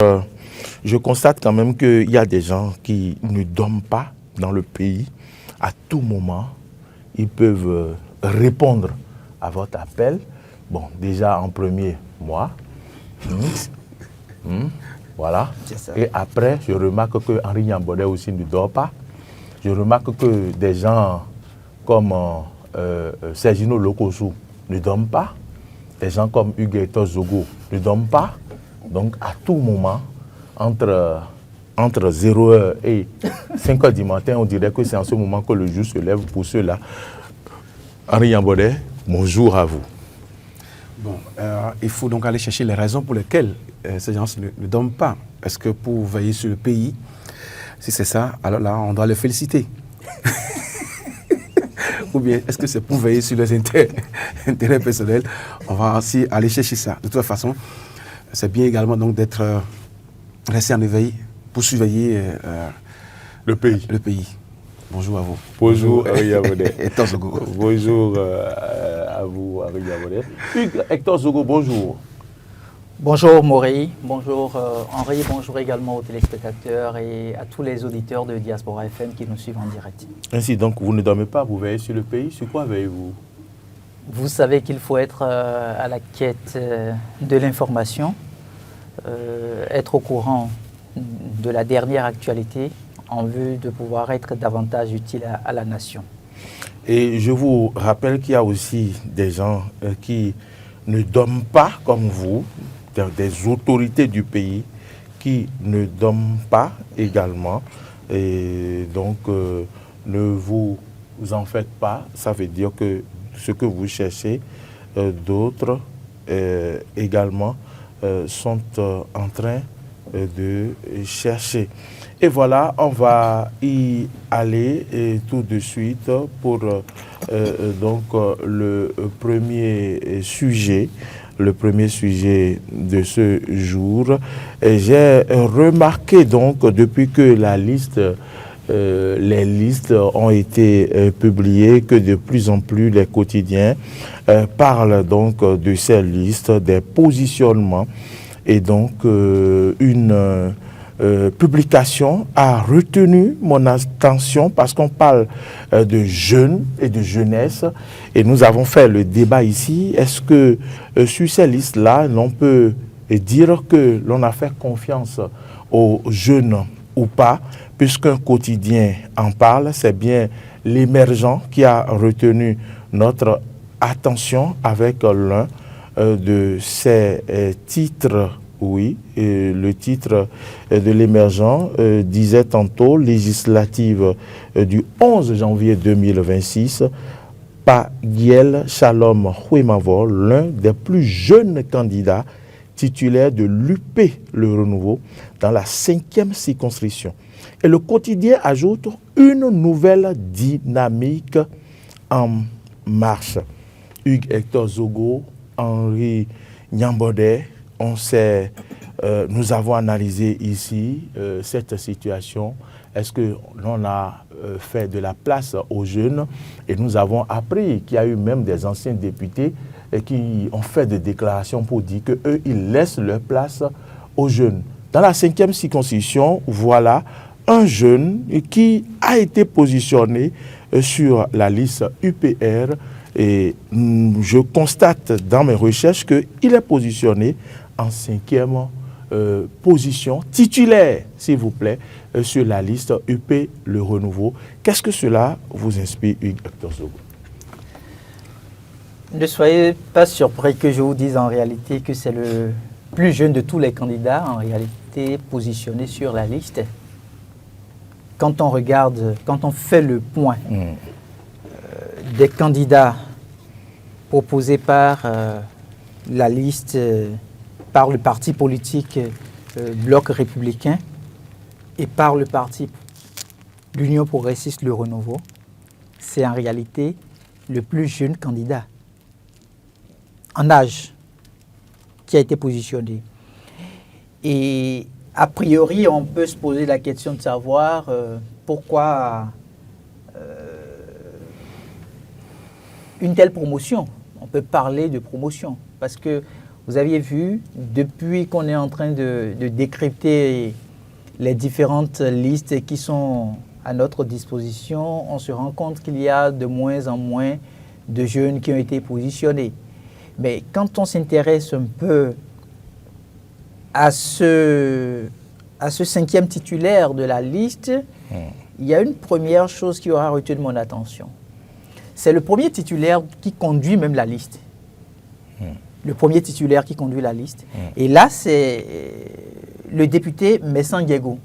Je constate quand même qu'il y a des gens qui ne dorment pas dans le pays. À tout moment, ils peuvent répondre à votre appel. Bon, déjà en premier, moi. Voilà. Et après, je remarque que Henri Nyambodé aussi ne dort pas. Je remarque que des gens comme Sergino Lokosu ne dorment pas. Des gens comme Hugues Zogo ne dorment pas. Donc, à tout moment, entre 0h et 5h du matin, on dirait que c'est en ce moment que le jour se lève pour ceux-là. Henri Nyambodé, bonjour à vous. Bon, il faut donc aller chercher les raisons pour lesquelles ces gens ne dorment pas. Est-ce que pour veiller sur le pays, si c'est ça, alors là, on doit les féliciter. Ou bien, est-ce que c'est pour veiller sur les intérêts personnels? On va aussi aller chercher ça. De toute façon, c'est bien également donc d'être resté en éveil pour surveiller le pays. Bonjour à vous. Bonjour, Henri Nyambodé. Hector Zogo. Bonjour à vous, Henri Nyambodé. Hector Zogo, bonjour. Bonjour Morey, bonjour Henri, bonjour également aux téléspectateurs et à tous les auditeurs de Diaspora FM qui nous suivent en direct. Ainsi donc, vous ne dormez pas, vous veillez sur le pays. Sur quoi veillez-vous? Vous savez qu'il faut être à la quête de l'information, être au courant de la dernière actualité en vue de pouvoir être davantage utile à la nation. Et je vous rappelle qu'il y a aussi des gens qui ne dorment pas comme vous, des autorités du pays qui ne dorment pas également. Et donc, ne vous en faites pas. Ça veut dire que ce que vous cherchez, d'autres également sont en train de chercher. Et voilà, on va y aller tout de suite pour donc le premier sujet. Le premier sujet de ce jour. J'ai remarqué donc depuis que les listes ont été publiées, que de plus en plus les quotidiens parlent donc de ces listes, des positionnements, et donc une publication a retenu mon attention parce qu'on parle de jeunes et de jeunesse, et nous avons fait le débat ici. Est-ce que sur ces listes-là, l'on peut dire que l'on a fait confiance aux jeunes ou pas, puisqu'un quotidien en parle? C'est bien l'Émergent qui a retenu notre attention avec l'un de ses titres. Oui, et le titre de l'Émergent disait tantôt législative du 11 janvier 2026, Pagiel Shalom Huemavor, l'un des plus jeunes candidats titulaires de l'UP Le Renouveau dans la 5e circonscription. Et le quotidien ajoute une nouvelle dynamique en marche. Hugues Hector Zogo, Henri Nyambodé, nous avons analysé ici cette situation. Est-ce que l'on a fait de la place aux jeunes? Et nous avons appris qu'il y a eu même des anciens députés qui ont fait des déclarations pour dire qu'eux, ils laissent leur place aux jeunes. Dans la 5e circonscription, voilà un jeune qui a été positionné sur la liste UPR. Et je constate dans mes recherches qu'il est positionné en 5e position, titulaire, s'il vous plaît, sur la liste UP Le Renouveau. Qu'est-ce que cela vous inspire, Hugues Hector Zogo? Ne soyez pas surpris que je vous dise en réalité que c'est le plus jeune de tous les candidats, en réalité positionné sur la liste. Quand on regarde, quand on fait le point des candidats proposés par la liste, par le parti politique Bloc républicain et par le parti l'Union progressiste Le Renouveau, c'est en réalité le plus jeune candidat en âge qui a été positionné. Et a priori, on peut se poser la question de savoir pourquoi une telle promotion. On peut parler de promotion parce que Vous aviez vu, depuis qu'on est en train de décrypter les différentes listes qui sont à notre disposition, on se rend compte qu'il y a de moins en moins de jeunes qui ont été positionnés. Mais quand on s'intéresse un peu à ce 5e titulaire de la liste, il y a une première chose qui aura retenu mon attention. C'est le premier titulaire qui conduit même la liste. Le premier titulaire qui conduit la liste. Et là, c'est le député Messan Diego.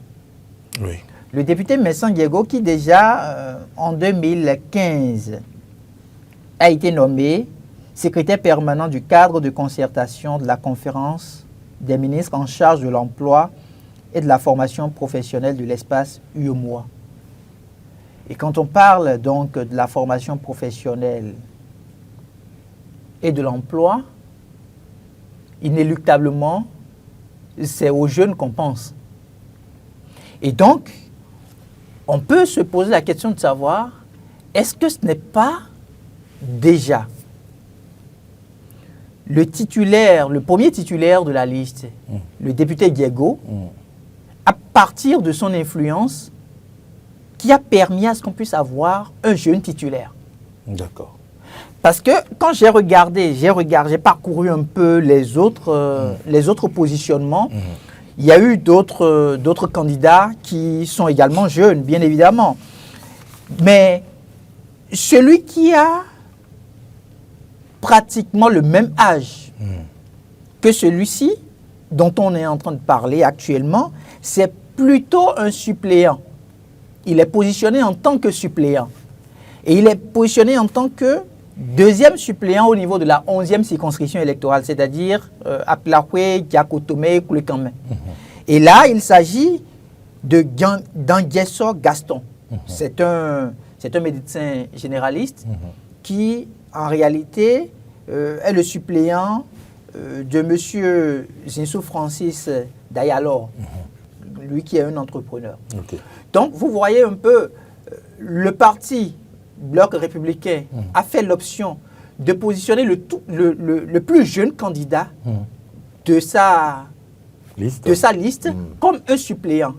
Oui. Le député Messan Diego qui déjà, en 2015, a été nommé secrétaire permanent du cadre de concertation de la conférence des ministres en charge de l'emploi et de la formation professionnelle de l'espace UEMOA. Et quand on parle donc de la formation professionnelle et de l'emploi, inéluctablement, c'est aux jeunes qu'on pense. Et donc, on peut se poser la question de savoir, est-ce que ce n'est pas déjà le premier titulaire de la liste, le député Diego, à partir de son influence, qui a permis à ce qu'on puisse avoir un jeune titulaire. D'accord. Parce que quand j'ai parcouru un peu les autres positionnements, il y a eu d'autres candidats qui sont également jeunes, bien évidemment. Mais celui qui a pratiquement le même âge que celui-ci, dont on est en train de parler actuellement, c'est plutôt un suppléant. Il est positionné en tant que suppléant. Et il est positionné en tant que deuxième suppléant au niveau de la 11e circonscription électorale, c'est-à-dire Aplahwe, Diakotome, Koulekamé. Et là, il s'agit d'Anguesso Gaston. C'est un médecin généraliste qui, en réalité, est le suppléant de M. Zinsou Francis Dayalor, lui qui est un entrepreneur. Okay. Donc, vous voyez un peu, le parti Bloc républicain a fait l'option de positionner le plus jeune candidat de sa liste comme un suppléant.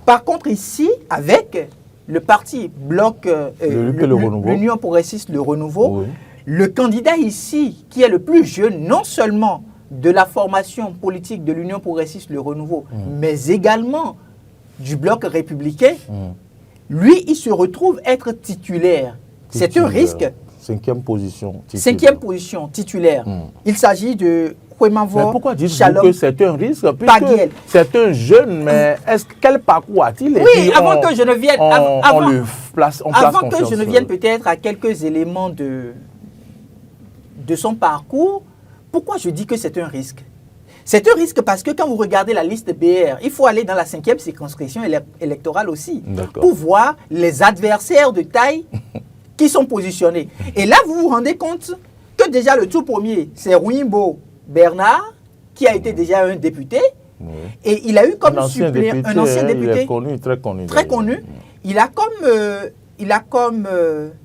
Par contre, ici, avec le parti Bloc, l'Union progressiste, le Renouveau, le candidat ici, qui est le plus jeune, non seulement de la formation politique de l'Union progressiste, le Renouveau, mais également du Bloc républicain, lui, il se retrouve être titulaire. C'est un risque. 5e position titulaire. 5e position titulaire. Il s'agit de Kwemavo. Mais pourquoi dites-vous que c'est un risque? C'est un jeune, mais quel parcours a-t-il? Oui, avant que je ne vienne, avant que je ne vienne peut-être à quelques éléments de son parcours, pourquoi je dis que c'est un risque? C'est un risque parce que quand vous regardez la liste BR, il faut aller dans la 5e circonscription électorale aussi pour voir les adversaires de taille qui sont positionnés. Et là, vous vous rendez compte que déjà le tout premier, c'est Rouimbo Bernard, qui a été déjà un député. Et il a eu comme suppléant un ancien député. Il est connu, très connu. Très connu. Il a comme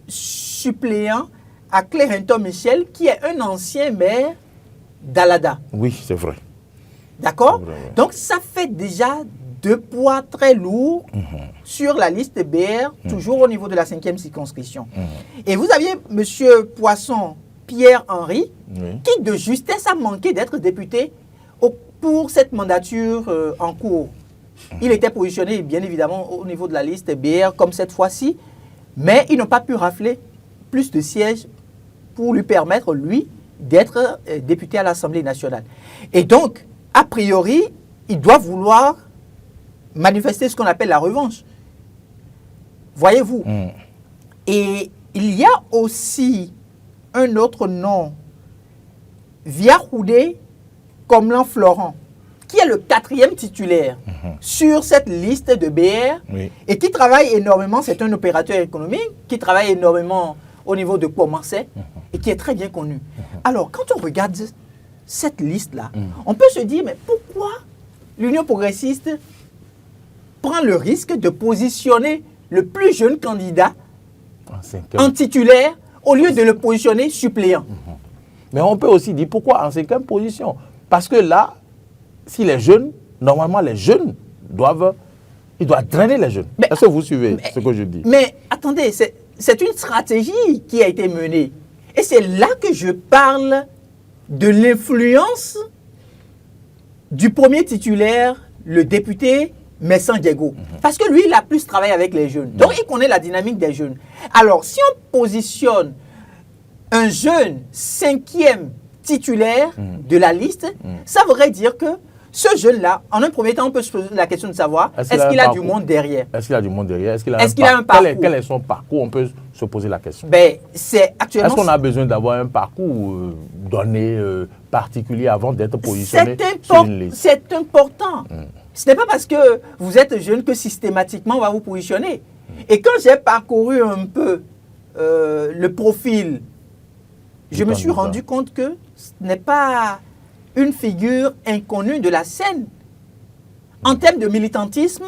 suppléant à Clérenton Michel, qui est un ancien maire d'Alada. Oui, c'est vrai. D'accord? Donc, ça fait déjà 2 poids très lourds sur la liste BR, toujours au niveau de la 5e circonscription. Et vous aviez M. Poisson Pierre-Henri, qui de justesse a manqué d'être député pour cette mandature en cours. Il était positionné, bien évidemment, au niveau de la liste BR, comme cette fois-ci, mais ils n'ont pas pu rafler plus de sièges pour lui permettre, lui, d'être député à l'Assemblée nationale. Et donc, a priori, il doit vouloir manifester ce qu'on appelle la revanche. Voyez-vous? Et il y a aussi un autre nom, Viahoudé Komlan Florent, qui est le 4e titulaire sur cette liste de BR et qui travaille énormément, c'est un opérateur économique, qui travaille énormément au niveau de Pomancé et qui est très bien connu. Alors, quand on regarde cette liste-là, on peut se dire, mais pourquoi l'Union progressiste prend le risque de positionner le plus jeune candidat en titulaire au lieu de le positionner suppléant? Mais on peut aussi dire pourquoi en 5e position. Parce que là, si les jeunes, normalement les jeunes ils doivent drainer les jeunes. Est-ce que vous suivez ce que je dis? Mais attendez, c'est une stratégie qui a été menée. Et c'est là que je parle de l'influence du premier titulaire, le député Messan Diego. Parce que lui, il a plus travaillé avec les jeunes. Donc, il connaît la dynamique des jeunes. Alors, si on positionne un jeune 5e titulaire de la liste, ça voudrait dire que ce jeune-là, en un premier temps, on peut se poser la question de savoir est-ce qu'il a du monde derrière? Est-ce qu'il a du monde derrière? Est-ce qu'il a un parcours? Quel est son parcours? On peut se poser la question. Ben, c'est actuellement... Est-ce qu'on a besoin d'avoir un parcours donné, particulier, avant d'être positionné sur une liste? C'est important. Ce n'est pas parce que vous êtes jeune que systématiquement on va vous positionner. Et quand j'ai parcouru un peu le profil, je me suis rendu compte que ce n'est pas une figure inconnue de la scène. En termes de militantisme,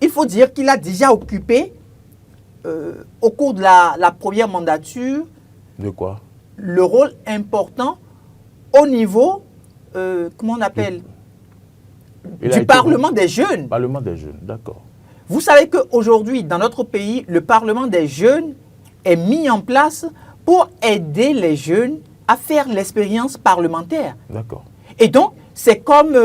il faut dire qu'il a déjà occupé, au cours de la première mandature, de quoi? Le rôle important au niveau, comment on appelle, du Parlement des jeunes. Parlement des jeunes, d'accord. Vous savez qu'aujourd'hui, dans notre pays, le Parlement des jeunes est mis en place pour aider les jeunes à faire l'expérience parlementaire. D'accord. Et donc, c'est comme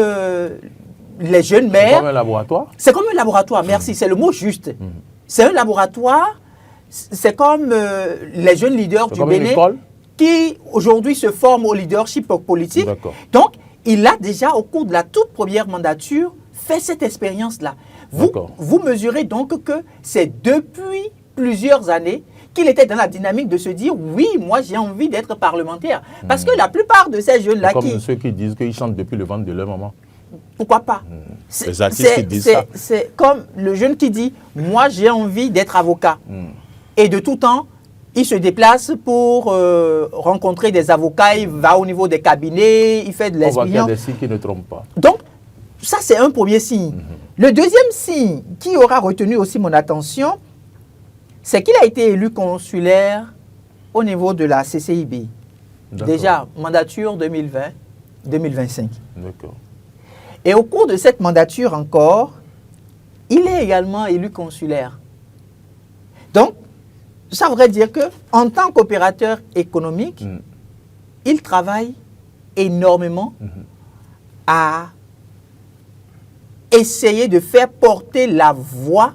les jeunes maires. C'est comme un laboratoire? C'est comme un laboratoire, merci, c'est le mot juste. C'est un laboratoire, c'est comme les jeunes leaders du Bénin qui aujourd'hui se forment au leadership politique. Donc, il a déjà, au cours de la toute première mandature, fait cette expérience-là. Vous mesurez donc que c'est depuis plusieurs années qu'il était dans la dynamique de se dire oui, moi j'ai envie d'être parlementaire. Parce que la plupart de ces jeunes-là comme ceux qui disent qu'ils chantent depuis le ventre de leur maman. Pourquoi pas? Les artistes qui disent ça. C'est comme le jeune qui dit moi j'ai envie d'être avocat. Et de tout temps, il se déplace pour rencontrer des avocats, il va au niveau des cabinets, il fait de l'expérience. On voit qu'il y a des signes qui ne trompent pas. Donc, ça c'est un premier signe. Le deuxième signe qui aura retenu aussi mon attention, c'est qu'il a été élu consulaire au niveau de la CCIB. Déjà, mandature 2020-2025. D'accord. Et au cours de cette mandature encore, il est également élu consulaire. Donc, ça voudrait dire qu'en tant qu'opérateur économique, il travaille énormément à essayer de faire porter la voix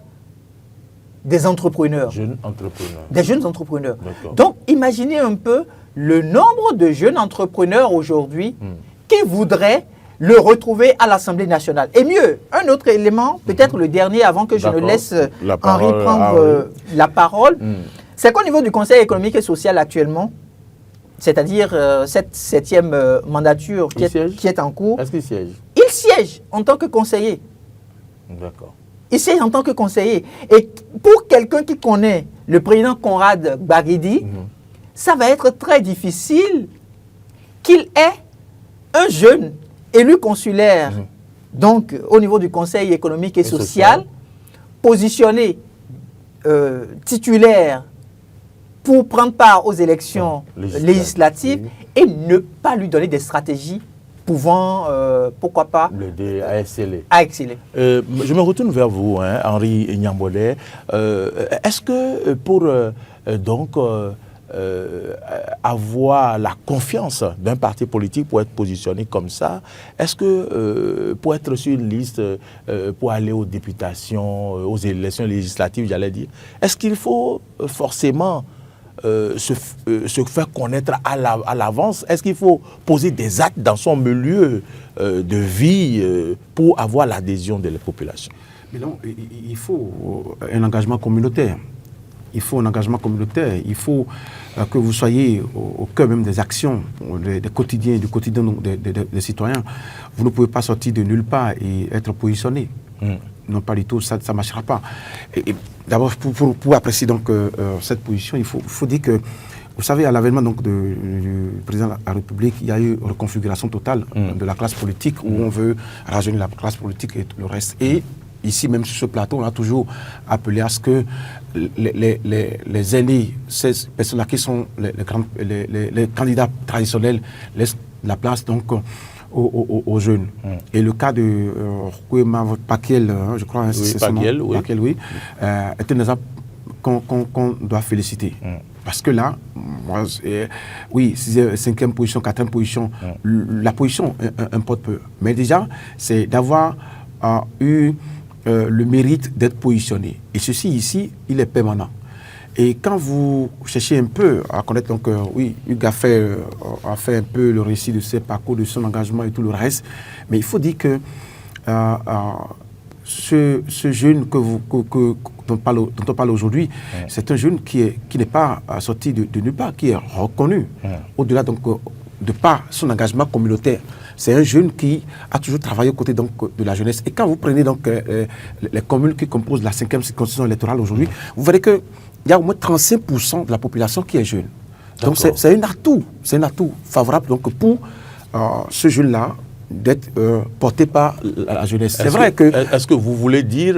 des entrepreneurs. Jeunes entrepreneurs. Des jeunes entrepreneurs. Donc, imaginez un peu le nombre de jeunes entrepreneurs aujourd'hui qui voudraient le retrouver à l'Assemblée nationale. Et mieux, un autre élément, peut-être le dernier avant que je ne laisse Henri prendre la parole, c'est qu'au niveau du Conseil économique et social actuellement, c'est-à-dire cette 7e mandature qui est en cours, est-ce qu'il siège? Il siège en tant que conseiller. D'accord. Il siège en tant que conseiller. Et pour quelqu'un qui connaît le président Conrad Baguidi, ça va être très difficile qu'il ait un jeune élu consulaire, donc au niveau du Conseil économique et social, positionné titulaire pour prendre part aux élections législatives et ne pas lui donner des stratégies pouvant, pourquoi pas, l'aider à exceller. Je me retourne vers vous, Henri Nyambolé. Est-ce que pour avoir la confiance d'un parti politique pour être positionné comme ça, est-ce que pour être sur une liste, pour aller aux députations, aux élections législatives, j'allais dire, est-ce qu'il faut forcément se faire connaître à l'avance? Est-ce qu'il faut poser des actes dans son milieu de vie pour avoir l'adhésion de la population? Mais non, il faut un engagement communautaire. Il faut un engagement communautaire. Il faut que vous soyez au cœur même des actions, du quotidien des citoyens. Vous ne pouvez pas sortir de nulle part et être positionné. Non, pas du tout, ça ne marchera pas. D'abord, pour apprécier donc, cette position, il faut dire que, vous savez, à l'avènement du président de la République, il y a eu une reconfiguration totale de la classe politique où on veut rajeunir la classe politique et le reste. Et ici même sur ce plateau, on a toujours appelé à ce que les aînés, ces personnes-là qui sont les candidats traditionnels, laissent la place donc aux jeunes. Et le cas de Pakiel, je crois, oui, c'est Pakiel, son nom, Pakiel, oui, est un exemple qu'on doit féliciter. Parce que là, moi, oui, 5e position, 4e position, la position importe peu. Mais déjà, c'est d'avoir eu le mérite d'être positionné. Et ceci ici, il est permanent. Et quand vous cherchez un peu à connaître, donc, oui, Hugues a fait un peu le récit de ses parcours, de son engagement et tout le reste, mais il faut dire que ce jeune dont on parle aujourd'hui, c'est un jeune qui n'est pas sorti de nulle part, qui est reconnu, au-delà donc, de par son engagement communautaire. C'est un jeune qui a toujours travaillé aux côtés donc, de la jeunesse. Et quand vous prenez donc, les communes qui composent la 5e circonscription électorale aujourd'hui, vous verrez qu'il y a au moins 35% de la population qui est jeune. Donc c'est un atout favorable donc, pour ce jeune-là d'être porté par la jeunesse. C'est vrai que... Est-ce que vous voulez dire,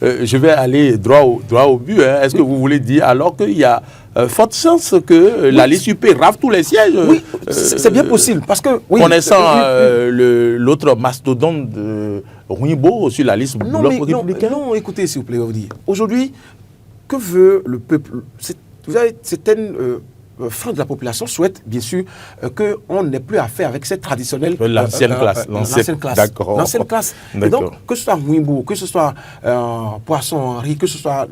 je vais aller droit au but, hein, est-ce que vous voulez dire alors qu'il y a forte chance que la liste UP rafle tous les sièges? Oui, c'est bien possible, parce que... Oui, connaissant l'autre mastodonte de Rouimbo sur la liste bloc républicain. Non, écoutez, s'il vous plaît, on va vous dire. Aujourd'hui, que veut le peuple? Vous avez certaines... frange de la population souhaite bien sûr qu'on n'ait plus à faire avec cette traditionnelle l'ancienne classe. D'accord. L'ancienne classe. Et donc, que ce soit Mouimbo, que ce soit Poisson-Henri, que ce soit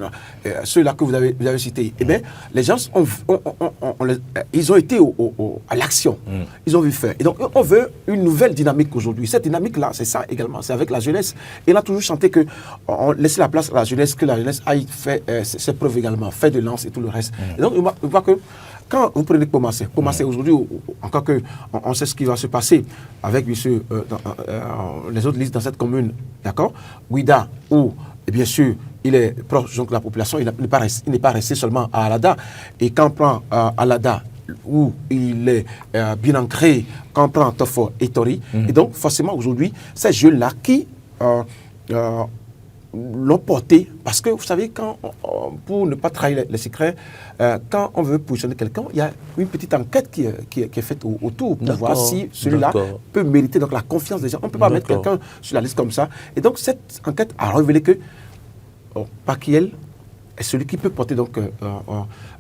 ceux-là que vous avez cités, eh bien, les gens, ils ont été à l'action. Ils ont vu faire. Et donc, on veut une nouvelle dynamique aujourd'hui. Cette dynamique-là, c'est ça également. C'est avec la jeunesse. Et on a toujours chanté qu'on laissait la place à la jeunesse, que la jeunesse aille faire ses preuves également, faire de lance et tout le reste. Et donc, on voit que quand vous prenez Commencer aujourd'hui, encore on sait ce qui va se passer avec bien sûr, les autres listes dans cette commune, d'accord? Ouida, où bien sûr il est proche donc, de la population, il n'est pas resté seulement à Alada. Et quand on prend Alada, où il est bien ancré, quand on prend Tofo et Tori, et donc forcément aujourd'hui, ces jeunes-là qui l'ont porté, parce que vous savez, pour ne pas trahir les secrets, quand on veut positionner quelqu'un, il y a une petite enquête qui est faite autour pour voir si celui-là peut mériter donc, la confiance des gens. On ne peut pas mettre quelqu'un sur la liste comme ça. Et donc cette enquête a révélé que Pakiel est celui qui peut porter donc,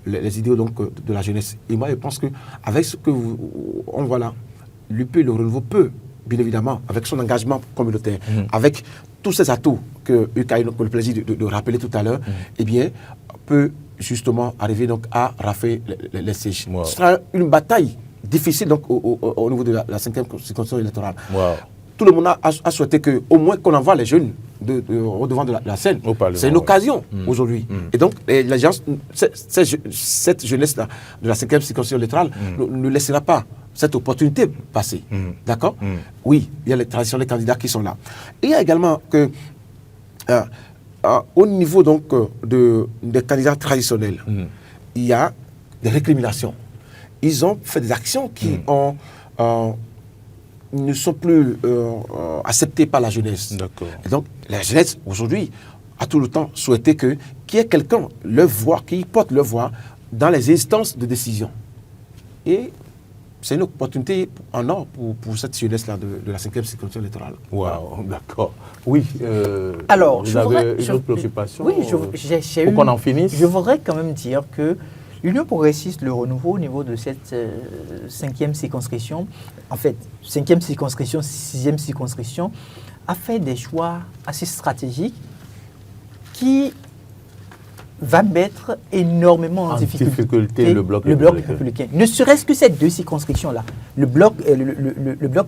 les idéaux donc, de la jeunesse. Et moi, je pense qu'avec ce on voit là, l'UP, le renouveau peut, bien évidemment, avec son engagement communautaire, avec tous ces atouts que Hugues a eu le plaisir de rappeler tout à l'heure, eh bien, peut justement arriver donc à rafler les sièges. Ce sera une bataille difficile donc, au niveau de la 5e circonscription électorale. Tout le monde a souhaité qu'au moins qu'on envoie les jeunes au devant de la scène. C'est une occasion aujourd'hui. Et donc, les gens, cette jeunesse-là de la 5e circonscription électorale ne laissera pas cette opportunité passer. D'accord? Oui, il y a les traditionnels candidats qui sont là. Et il y a également que, au niveau donc, des candidats traditionnels, il y a des récriminations. Ils ont fait des actions qui ne sont plus acceptées par la jeunesse. Et donc, la jeunesse, aujourd'hui, a tout le temps souhaité qu'il y ait quelqu'un, leur voix, qui porte leur voix dans les instances de décision. Et c'est une opportunité en or pour cette jeunesse-là de la 5e circonscription électorale. Waouh, d'accord. Oui, alors, vous avez une autre préoccupation? Oui, pour qu'on en finisse. Je voudrais quand même dire que l'Union progressiste, le renouveau au niveau de cette 5e circonscription, en fait, 5e circonscription, 6e circonscription, a fait des choix assez stratégiques qui va mettre énormément en difficulté le bloc républicain. Ne serait-ce que ces deux circonscriptions-là, le bloc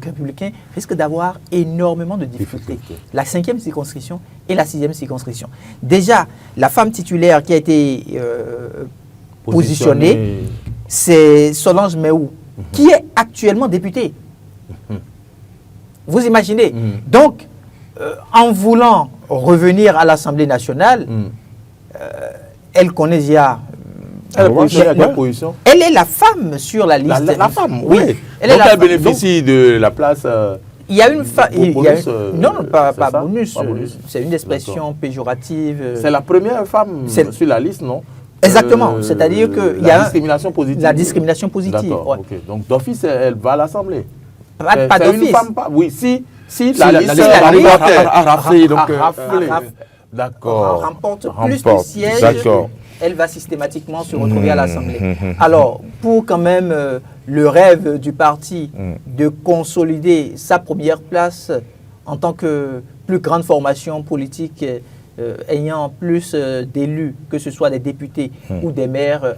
républicain risque d'avoir énormément de difficultés. La 5e circonscription et la 6e circonscription. Déjà, la femme titulaire qui a été positionnée, c'est Solange Méou, qui est actuellement députée. Vous imaginez? Donc, en voulant revenir à l'Assemblée nationale, elle connaît déjà. Elle est la femme sur la liste. La femme, oui. Elle bénéficie de la place. Il y a une bonus, non, pas c'est ça? bonus. Pas bonus. C'est une expression péjorative. C'est la première femme sur la liste, non? Exactement. C'est-à-dire que la discrimination positive. La discrimination positive. D'accord. Ouais. Ok. Donc d'office, elle va à l'Assemblée. Pas C'est d'office. une femme, oui, si la liste liste parlementaire a raflé, donc, d'accord. Remporte plus de sièges. D'accord. Elle va systématiquement se retrouver à l'Assemblée. Alors, pour quand même le rêve du parti de consolider sa première place en tant que plus grande formation politique ayant plus d'élus, que ce soit des députés ou des maires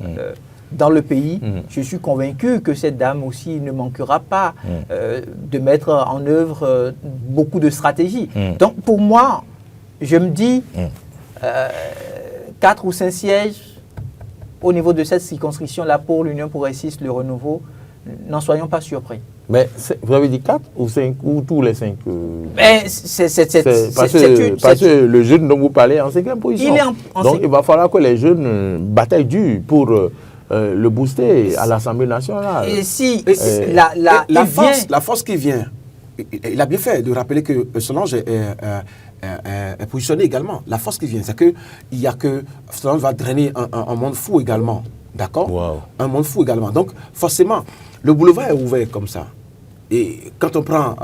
dans le pays, je suis convaincu que cette dame aussi ne manquera pas de mettre en œuvre beaucoup de stratégies. Donc pour moi, je me dis 4 ou 5 sièges au niveau de cette circonscription-là pour l'Union progressiste, le renouveau, n'en soyons pas surpris. Mais vous avez dit 4 ou 5 ou tous les 5 Parce que le jeune dont vous parlez est en 5e position. Donc il va falloir que les jeunes bataillent dur pour le booster à l'Assemblée nationale. Et si la force qui vient, il a bien fait de rappeler que Solange est positionné également. La force qui vient, c'est qu'il y a que Solange va drainer un monde fou également. D'accord? Wow. Un monde fou également. Donc, forcément, le boulevard est ouvert comme ça. Et quand on prend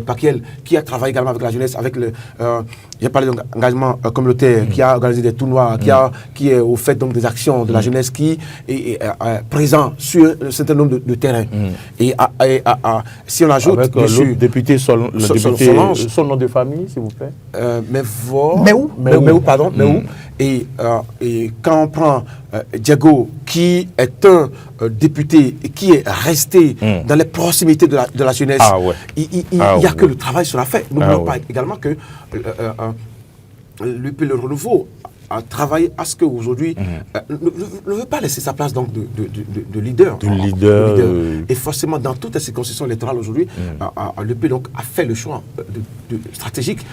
Pakiel, qui a travaillé également avec la jeunesse, avec le... j'ai parlé d'engagement communautaire, qui a organisé des tournois, qui est au fait donc, des actions de la jeunesse, qui est présent sur un certain nombre de terrains. Et si on ajoute... Avec le député, son nom de famille, s'il vous plaît. Méou, pardon. Et quand on prend Diego, qui est un député et qui est resté dans les proximités de la jeunesse, il n'y a que le travail sera fait. N'oublions pas également que le renouveau a travaillé à ce qu'aujourd'hui ne veut pas laisser sa place donc, de leader. Et forcément, dans toutes les circonscriptions électorales aujourd'hui, l'UP a fait le choix stratégique.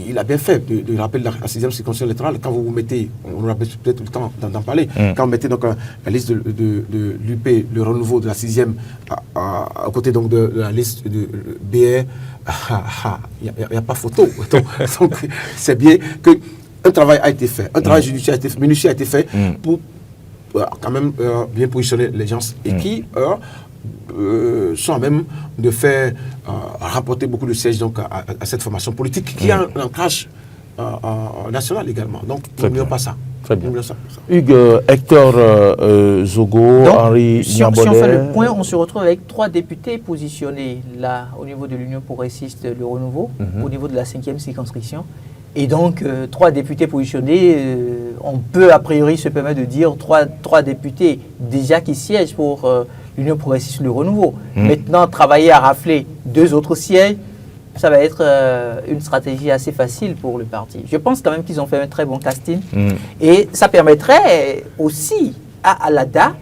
Il a bien fait de rappeler la 6e circonscription électorale. Quand vous mettez, on aura peut-être le temps d'en parler, quand vous mettez donc la liste de l'UP, le renouveau de la 6e, à côté donc de la liste de BR, il n'y a pas photo. Donc c'est bien qu'un travail a été fait, un travail judiciaire minutieux a été fait pour quand même bien positionner les gens et qui sont à même de faire rapporter beaucoup de sièges donc, à cette formation politique qui a un ancrage national également. Donc, n'oublions pas ça. Très bien. Hugues, Hector Zogo, donc, Henri Niambodet. Si on fait le point, on se retrouve avec 3 députés positionnés là au niveau de l'Union progressiste, le renouveau, au niveau de la 5e circonscription. Et donc, 3 députés positionnés, on peut a priori se permettre de dire 3 députés déjà qui siègent pour l'Union progressiste, le renouveau. Maintenant, travailler à rafler 2 autres sièges, ça va être une stratégie assez facile pour le parti. Je pense quand même qu'ils ont fait un très bon casting. Et ça permettrait aussi à Alada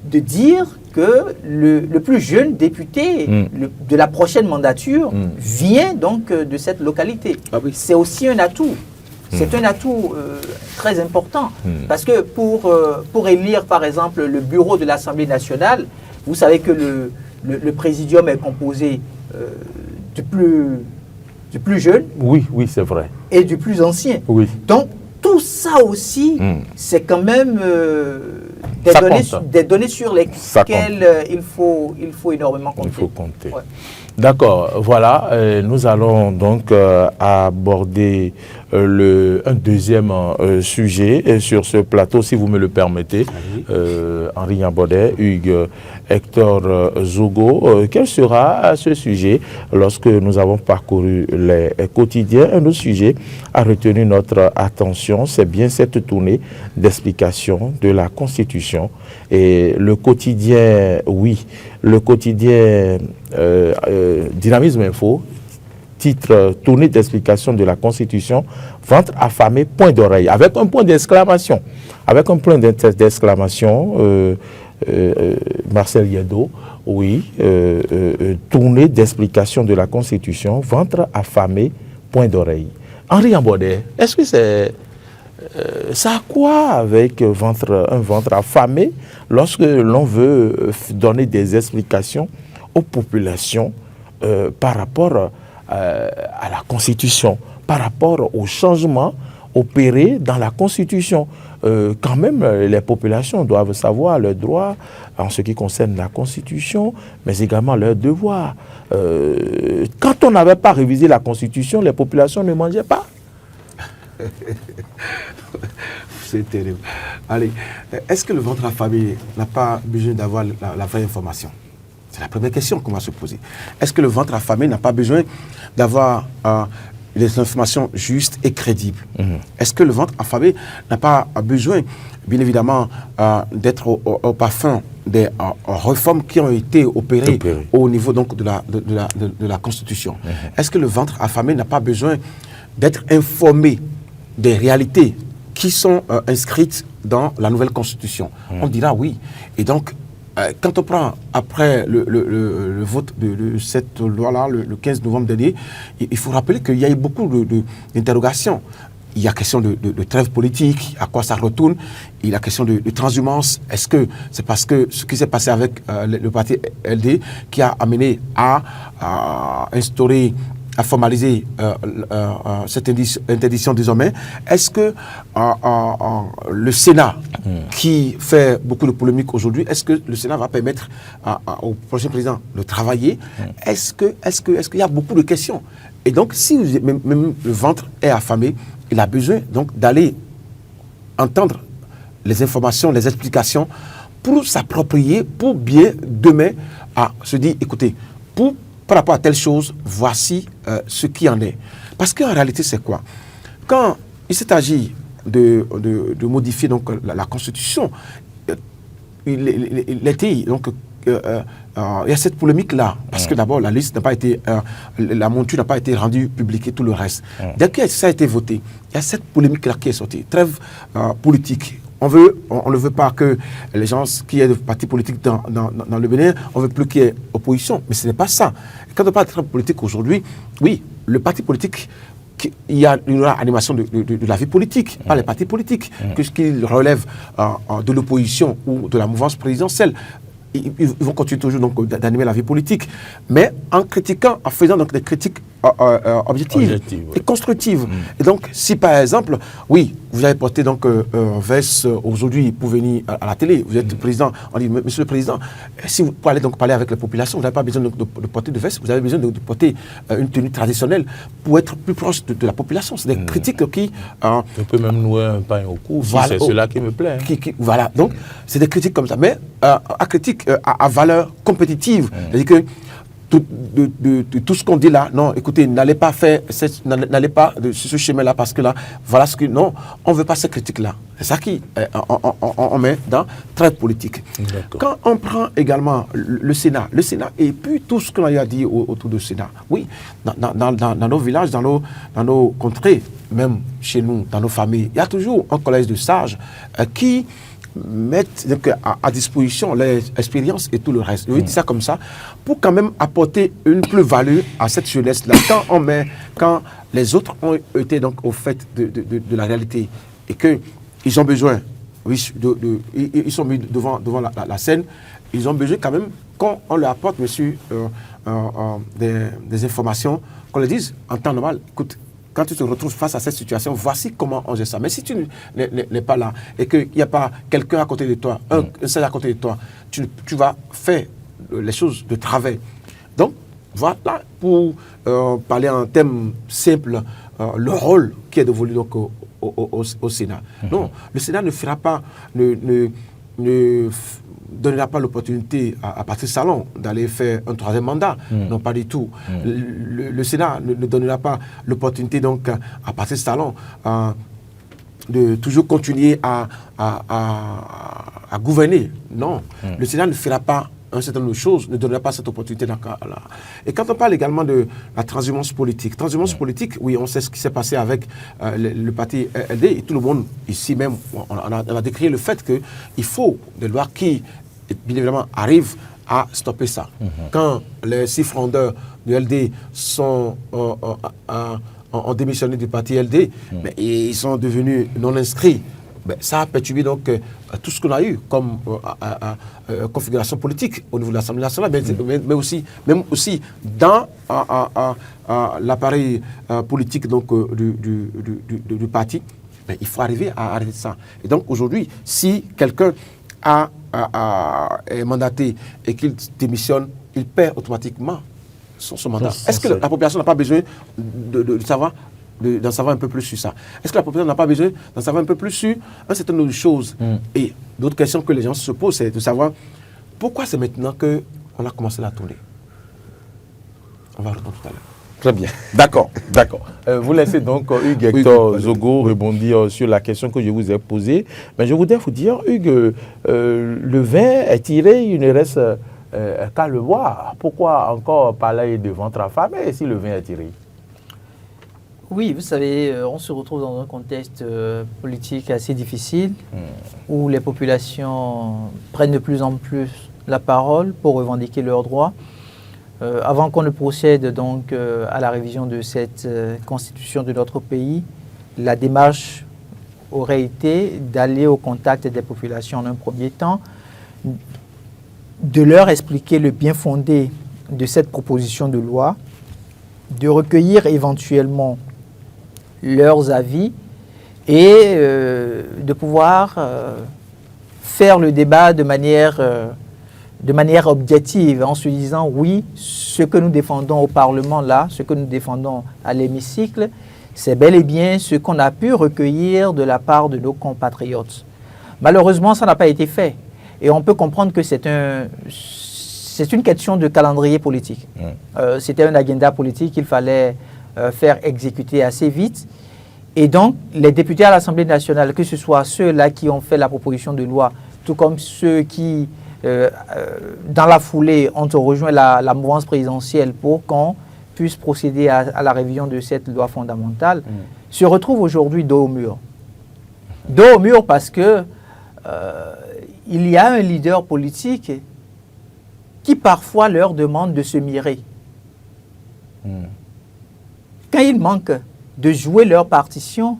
de dire que le plus jeune député de la prochaine mandature vient donc de cette localité. C'est aussi un atout. C'est un atout très important. Parce que pour élire, par exemple, le bureau de l'Assemblée nationale, vous savez que le présidium est composé du plus jeune. Oui, c'est vrai. Et du plus ancien. Oui. Donc, tout ça aussi, c'est quand même des données sur lesquelles il faut énormément compter. Il faut compter. Ouais. D'accord, voilà, nous allons donc aborder un deuxième sujet sur ce plateau, si vous me le permettez. Henri Niambodet, Hugues, Hector Zogo, quel sera ce sujet lorsque nous avons parcouru les quotidiens? Un autre sujet a retenu notre attention, c'est bien cette tournée d'explication de la Constitution. Et le quotidien, le quotidien Dynamisme Info, titre tournée d'explication de la Constitution, ventre affamé, point d'oreille, avec un point d'exclamation. Avec un point d'exclamation, Marcel Yedo, tournée d'explication de la Constitution, ventre affamé, point d'oreille. Henri Niambodet, est-ce que ça a quoi avec un ventre affamé lorsque l'on veut donner des explications aux populations par rapport à la Constitution, par rapport aux changements opérés dans la Constitution. Quand même, les populations doivent savoir leurs droits en ce qui concerne la Constitution, mais également leurs devoirs. Quand on n'avait pas révisé la Constitution, les populations ne mangeaient pas. C'est terrible. Allez, est-ce que le ventre affamé n'a pas besoin d'avoir la vraie information? C'est la première question qu'on va se poser. Est-ce que le ventre affamé n'a pas besoin d'avoir les informations justes et crédibles? Est-ce que le ventre affamé n'a pas besoin, bien évidemment, d'être au parfum des réformes qui ont été opérées au niveau donc, de la Constitution? Est-ce que le ventre affamé n'a pas besoin d'être informé des réalités qui sont inscrites dans la nouvelle Constitution? On dira oui. Et donc, quand on prend après le vote de cette loi-là, le 15 novembre dernier, il faut rappeler qu'il y a eu beaucoup d'interrogations. Il y a question de trêve politique, à quoi ça retourne. Il y a question de transhumance. Est-ce que c'est parce que ce qui s'est passé avec le parti LD qui a amené à instaurer, à formaliser cette interdiction désormais? Est-ce que le Sénat, qui fait beaucoup de polémiques aujourd'hui, est-ce que le Sénat va permettre au prochain président de travailler? Est-ce qu'il y a beaucoup de questions? Et donc, si même le ventre est affamé, il a besoin donc d'aller entendre les informations, les explications pour s'approprier, pour bien demain se dire, écoutez, par rapport à telle chose, voici ce qui en est. Parce qu'en réalité, c'est quoi? Quand il s'est agi de modifier donc, la Constitution, il y a cette polémique-là, parce que d'abord, la liste n'a pas été, la monture n'a pas été rendue publique et tout le reste. Dès que ça a été voté, il y a cette polémique-là qui est sortie, trêve politique. On ne veut pas que les gens qui aient des partis politiques dans le Bénin, on ne veut plus qu'il y ait opposition. Mais ce n'est pas ça. Quand on parle de trêve politique aujourd'hui, oui, le parti politique, il y aura animation de la vie politique, pas les partis politiques, que ce qu'ils relèvent de l'opposition ou de la mouvance présidentielle. Ils vont continuer toujours donc, d'animer la vie politique, mais en critiquant, en faisant donc, des critiques objectives et constructives. Et donc, si par exemple, oui, vous avez porté donc veste aujourd'hui pour venir à la télé, vous êtes président, on dit, monsieur le président, si vous allez donc parler avec la population, vous n'avez pas besoin de porter de veste, vous avez besoin de porter une tenue traditionnelle pour être plus proche de la population. C'est des critiques qui... on peut même nouer un pain au cou, voilà, c'est cela qui me plaît. Voilà, donc c'est des critiques comme ça, mais à critique à valeur compétitive. C'est-à-dire que de tout ce qu'on dit là, non, écoutez, n'allez pas de ce chemin-là parce que là, voilà ce que... Non, on ne veut pas ces critiques-là. C'est ça qu'on met dans trêve politique. Quand on prend également le Sénat, et puis tout ce qu'on a dit autour du Sénat, oui, dans nos villages, dans nos contrées, même chez nous, dans nos familles, il y a toujours un collège de sages qui mettent donc, à disposition les expériences et tout le reste. Je dis ça comme ça, pour quand même apporter une plus-value à cette jeunesse-là. Quand les autres ont été donc au fait de la réalité et qu'ils ont besoin, oui, ils sont mis devant la scène, ils ont besoin quand même qu'on leur apporte, monsieur, des informations, qu'on leur dise en temps normal, écoute, quand tu te retrouves face à cette situation, voici comment on gère ça. Mais si tu n'es pas là et qu'il n'y a pas quelqu'un à côté de toi, un seul à côté de toi, tu vas faire les choses de travers. Donc, voilà, pour parler en termes simples, le rôle qui est dévolu donc au Sénat. Non, le Sénat ne fera pas, ne donnera pas l'opportunité à Patrice Talon d'aller faire un troisième mandat. Non, pas du tout. Le Sénat ne donnera pas l'opportunité donc à Patrice Talon de toujours continuer à gouverner. Non. Le Sénat ne fera pas un certain nombre de choses, ne donnera pas cette opportunité là. Et quand on parle également de la transhumance politique, oui, on sait ce qui s'est passé avec le parti LD, et tout le monde ici même, on a décrit le fait qu'il faut des lois qui, bien évidemment, arrivent à stopper ça. Quand les 6 frondeurs du LD ont démissionné du parti LD, mais ils sont devenus non inscrits ben, ça a perturbé donc tout ce qu'on a eu comme configuration politique au niveau de l'Assemblée nationale, mais aussi, même aussi dans l'appareil politique donc, du parti. Ben, il faut arriver à arrêter ça. Et donc aujourd'hui, si quelqu'un est mandaté et qu'il démissionne, il perd automatiquement son mandat. Est-ce que la population n'a pas besoin de savoir d'en savoir un peu plus sur ça? Est-ce que la population n'a pas besoin d'en savoir un peu plus sur un certain nombre de choses? Et d'autres questions que les gens se posent, c'est de savoir pourquoi c'est maintenant qu'on a commencé à tourner. On va répondre tout à l'heure. Très bien. D'accord. Vous laissez donc Hugues Hector Zogo rebondir sur la question que je vous ai posée. Mais je voudrais vous dire, Hugues, le vin est tiré, il ne reste qu'à le boire. Pourquoi encore parler de ventre affamé si le vin est tiré? Oui, vous savez, on se retrouve dans un contexte politique assez difficile où les populations prennent de plus en plus la parole pour revendiquer leurs droits. Avant qu'on ne procède donc à la révision de cette constitution de notre pays, la démarche aurait été d'aller au contact des populations en un premier temps, de leur expliquer le bien fondé de cette proposition de loi, de recueillir éventuellement leurs avis et de pouvoir faire le débat de manière objective, en se disant oui, ce que nous défendons au Parlement là, ce que nous défendons à l'hémicycle, c'est bel et bien ce qu'on a pu recueillir de la part de nos compatriotes. Malheureusement, ça n'a pas été fait. Et on peut comprendre que c'est une question de calendrier politique. C'était un agenda politique qu'il fallait faire exécuter assez vite. Et donc, les députés à l'Assemblée nationale, que ce soit ceux-là qui ont fait la proposition de loi, tout comme ceux qui, dans la foulée, ont rejoint la mouvance présidentielle pour qu'on puisse procéder à la révision de cette loi fondamentale, se retrouvent aujourd'hui dos au mur. Dos au mur parce que il y a un leader politique qui parfois leur demande de se mirer. Quand il manque de jouer leur partition,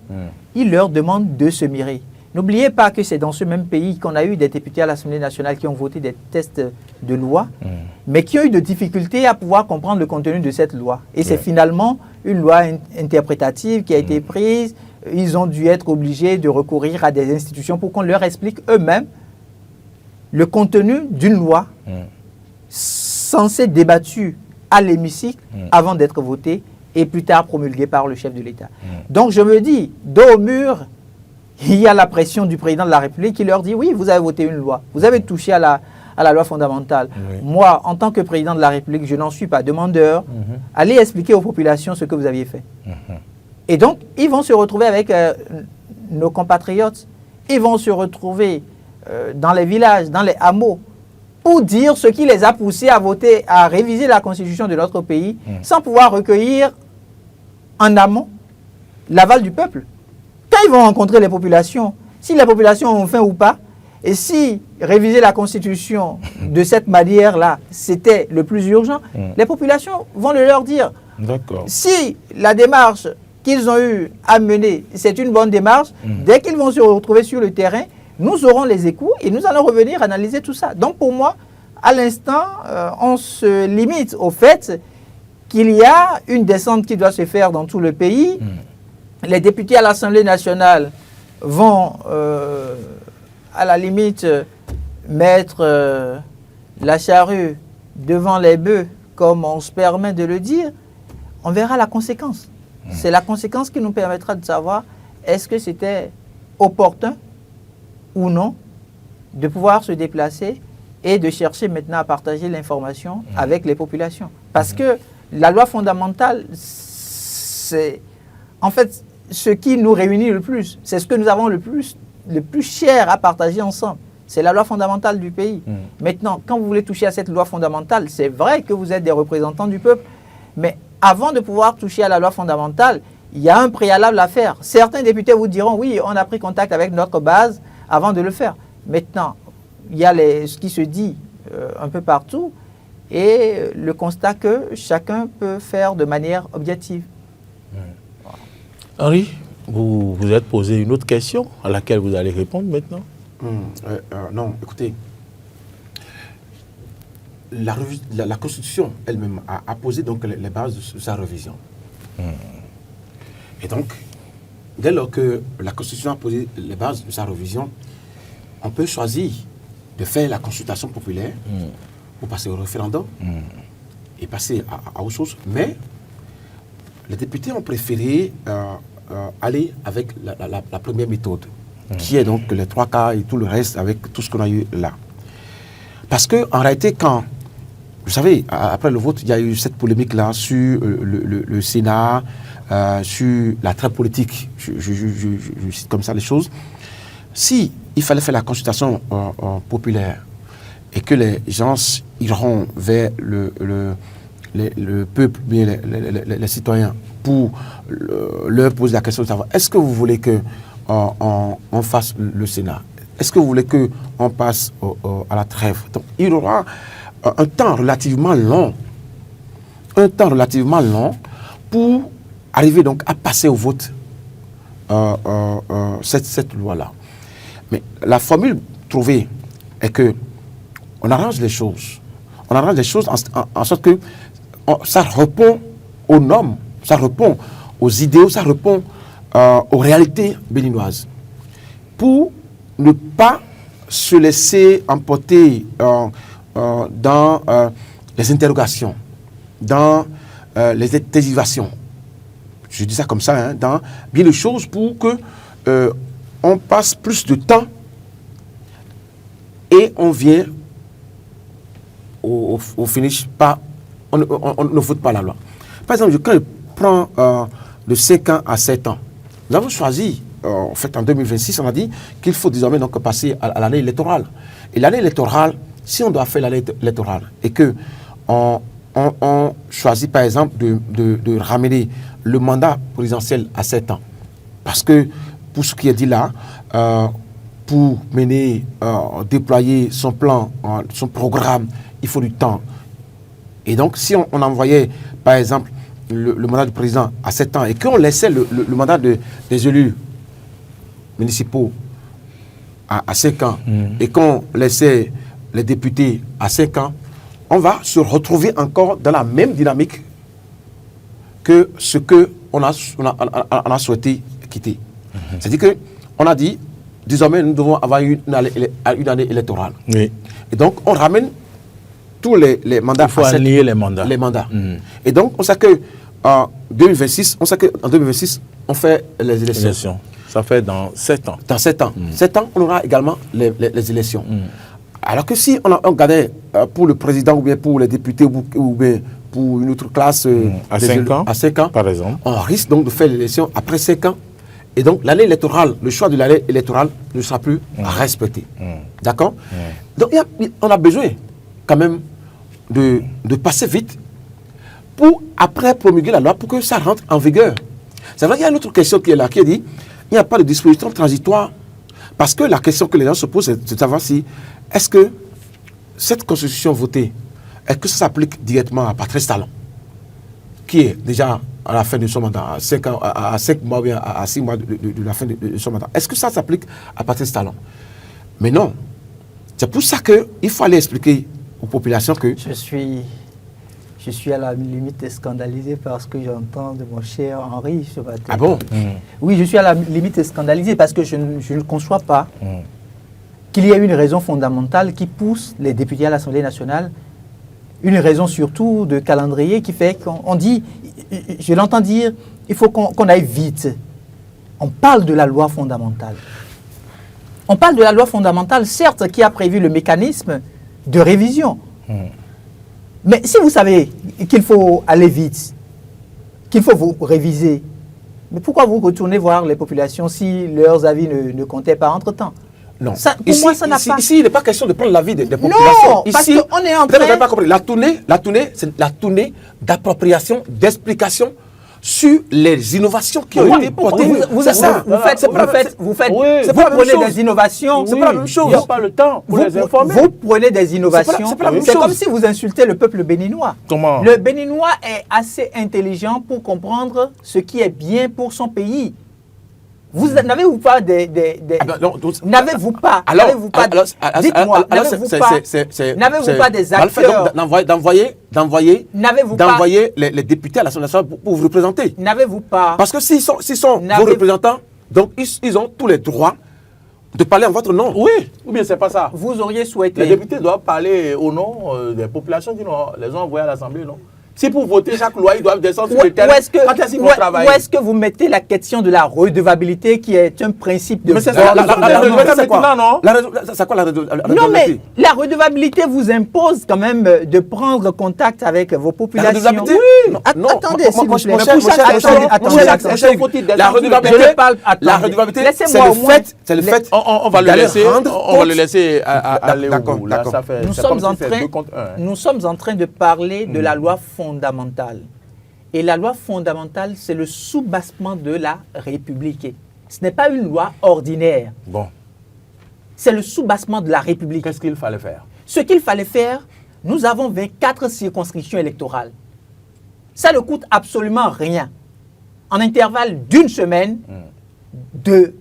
il leur demande de se mirer. N'oubliez pas que c'est dans ce même pays qu'on a eu des députés à l'Assemblée nationale qui ont voté des textes de loi, mais qui ont eu de difficultés à pouvoir comprendre le contenu de cette loi. Et c'est finalement une loi interprétative qui a été prise. Ils ont dû être obligés de recourir à des institutions pour qu'on leur explique eux-mêmes le contenu d'une loi censée débattue à l'hémicycle avant d'être votée et plus tard promulguée par le chef de l'État. Donc je me dis, dos au mur, il y a la pression du président de la République qui leur dit, oui, vous avez voté une loi, vous avez touché à la loi fondamentale. Moi, en tant que président de la République, je n'en suis pas demandeur. Allez expliquer aux populations ce que vous aviez fait. Et donc, ils vont se retrouver avec nos compatriotes, ils vont se retrouver dans les villages, dans les hameaux, pour dire ce qui les a poussés à voter, à réviser la constitution de notre pays, sans pouvoir recueillir en amont l'aval du peuple. Quand ils vont rencontrer les populations, si les populations ont faim ou pas, et si réviser la constitution de cette manière-là, c'était le plus urgent, les populations vont le leur dire. Si la démarche qu'ils ont eu à mener, c'est une bonne démarche, dès qu'ils vont se retrouver sur le terrain, nous aurons les échos et nous allons revenir analyser tout ça. Donc pour moi, à l'instant, on se limite au fait qu'il y a une descente qui doit se faire dans tout le pays. Les députés à l'Assemblée nationale vont, à la limite, mettre la charrue devant les bœufs, comme on se permet de le dire. On verra la conséquence. C'est la conséquence qui nous permettra de savoir est-ce que c'était opportun ou non de pouvoir se déplacer et de chercher maintenant à partager l'information avec les populations. Parce que la loi fondamentale, c'est en fait ce qui nous réunit le plus. C'est ce que nous avons le plus cher à partager ensemble. C'est la loi fondamentale du pays. Maintenant, quand vous voulez toucher à cette loi fondamentale, c'est vrai que vous êtes des représentants du peuple, mais avant de pouvoir toucher à la loi fondamentale, il y a un préalable à faire. Certains députés vous diront, oui, on a pris contact avec notre base avant de le faire. Maintenant, il y a ce qui se dit un peu partout et le constat que chacun peut faire de manière objective. Henri, vous vous êtes posé une autre question à laquelle vous allez répondre maintenant. Non, écoutez, la Constitution elle-même a posé donc les bases de sa révision. Et donc, dès lors que la Constitution a posé les bases de sa révision, on peut choisir de faire la consultation populaire pour passer au référendum et passer à autre chose. Mais les députés ont préféré aller avec la première méthode, qui est donc les 3 quarts et tout le reste avec tout ce qu'on a eu là. Parce qu'en réalité, quand, vous savez, après le vote, il y a eu cette polémique-là sur le Sénat, sur la traite politique, je cite comme ça les choses. Si il fallait faire la consultation populaire et que les gens iront vers le peuple, bien les citoyens, pour leur poser la question de savoir est-ce que vous voulez qu'on fasse le Sénat? Est-ce que vous voulez qu'on passe à la trêve? Donc, il y aura un temps relativement long pour arriver donc à passer au vote cette loi-là. Mais la formule trouvée est que on arrange les choses. On arrange les choses en sorte que ça répond aux normes, ça répond aux idéaux, ça répond aux réalités béninoises. Pour ne pas se laisser emporter dans les interrogations, dans les dérivations. Je dis ça comme ça, hein, dans bien des choses pour que on passe plus de temps et on vient au finish, on ne vote pas la loi. Par exemple, quand je prends de 5 ans à 7 ans, nous avons choisi, en fait en 2026, on a dit qu'il faut désormais donc passer à l'année électorale. Et l'année électorale, si on doit faire l'année électorale et que on choisit par exemple de ramener le mandat présidentiel à 7 ans, parce que pour ce qui est dit là, pour mener, déployer son plan, son programme, il faut du temps. Et donc, si on envoyait, par exemple, le mandat du président à 7 ans et qu'on laissait le mandat des élus municipaux à 5 ans et qu'on laissait les députés à 5 ans, on va se retrouver encore dans la même dynamique que ce qu'on a souhaité quitter. C'est-à-dire qu'on a dit, désormais, nous devons avoir une année électorale. Oui. Et donc, on ramène tous les mandats. Il faut aligner les mandats. Et donc, on sait qu'en 2026, on fait les élections. Ça fait dans 7 ans. Dans 7 ans. 7 ans, on aura également les élections. Alors que si on regardait pour le président ou bien pour les députés ou bien pour une autre classe à 5 ans, par exemple, on risque donc de faire l'élection après 5 ans. Et donc l'année électorale, le choix de l'année électorale ne sera plus respecté. D'accord? Donc on a besoin quand même de passer vite pour après promulguer la loi pour que ça rentre en vigueur. C'est vrai qu'il y a une autre question qui est là, qui dit il n'y a pas de disposition transitoire. Parce que la question que les gens se posent, c'est de savoir si est-ce que cette constitution votée, est-ce que ça s'applique directement à Patrice Talon, qui est déjà à la fin de son mandat, à 5 mois ou bien à 6 mois de la fin de son mandat. Est-ce que ça s'applique à Patrice Talon? Mais non. C'est pour ça qu'il faut aller expliquer aux populations que... Je suis à la limite scandalisé par ce que j'entends de mon cher Henri ce matin. Ah bon? Oui, je suis à la limite scandalisé parce que je ne conçois pas qu'il y ait une raison fondamentale qui pousse les députés à l'Assemblée nationale, une raison surtout de calendrier qui fait qu'on dit, je l'entends dire, il faut qu'on aille vite. On parle de la loi fondamentale. On parle de la loi fondamentale, certes, qui a prévu le mécanisme de révision. Mais si vous savez qu'il faut aller vite, qu'il faut vous réviser, mais pourquoi vous retournez voir les populations si leurs avis ne comptaient pas entre-temps? Non. Ça, pour moi, ça n'a pas... Ici, il n'est pas question de prendre l'avis des populations. Non, parce qu'on est en train... Vous n'avez pas compris. La tournée, c'est la tournée d'appropriation, d'explication sur les innovations qui ont été portées. Vous prenez des innovations. C'est pas la même chose. Il n'y a pas le temps pour les informer. Vous prenez des innovations. C'est comme si vous insultez le peuple béninois. Comment? Le béninois est assez intelligent pour comprendre ce qui est bien pour son pays. Vous n'avez-vous pas n'avez-vous pas dites-moi, n'avez-vous pas des acteurs d'envoyer les députés à l'Assemblée nationale pour vous représenter? N'avez-vous pas? Parce que s'ils sont vos représentants, donc ils ont tous les droits de parler en votre nom. Oui, ou bien c'est pas ça. Vous auriez souhaité. Les députés doivent parler au nom des populations qui les ont envoyés à l'Assemblée, non? Si pour voter chaque loi, ils doivent descendre sur le terrain. Où est-ce que vous mettez la question de la redevabilité qui est un principe de... Mais c'est ça, c'est quoi, non? C'est quoi la redevabilité? Non, mais la redevabilité vous impose quand même de prendre contact avec vos populations. La redevabilité? Oui. Attendez, s'il vous plaît. La redevabilité, c'est le fait... On va le laisser aller au bout. Nous sommes en train de parler de la loi fondamentale. Et la loi fondamentale, c'est le soubassement de la République. Ce n'est pas une loi ordinaire. Bon. C'est le soubassement de la République. Qu'est-ce qu'il fallait faire? Ce qu'il fallait faire, nous avons 24 circonscriptions électorales. Ça ne coûte absolument rien. En intervalle d'une semaine, de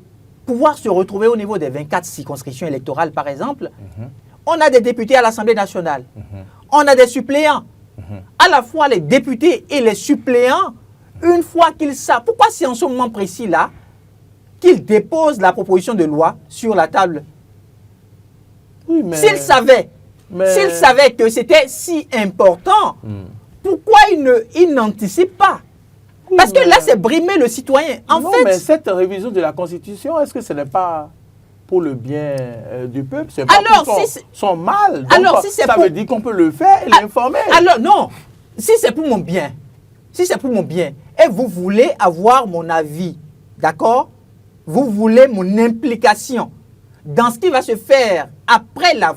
pouvoir se retrouver au niveau des 24 circonscriptions électorales, par exemple, on a des députés à l'Assemblée nationale. On a des suppléants. À la fois les députés et les suppléants, une fois qu'ils savent, pourquoi c'est en ce moment précis-là qu'ils déposent la proposition de loi sur la table? Oui, mais... S'ils savaient que c'était si important, pourquoi ils n'anticipent pas? Parce que là, c'est brimer le citoyen. Non, mais cette révision de la Constitution, est-ce que ce n'est pas pour le bien du peuple? C'est pas pour son mal. Donc, alors, si ça veut dire qu'on peut le faire et l'informer. Alors, non. Si c'est pour mon bien, et vous voulez avoir mon avis, d'accord? Vous voulez mon implication dans ce qui va se faire après la...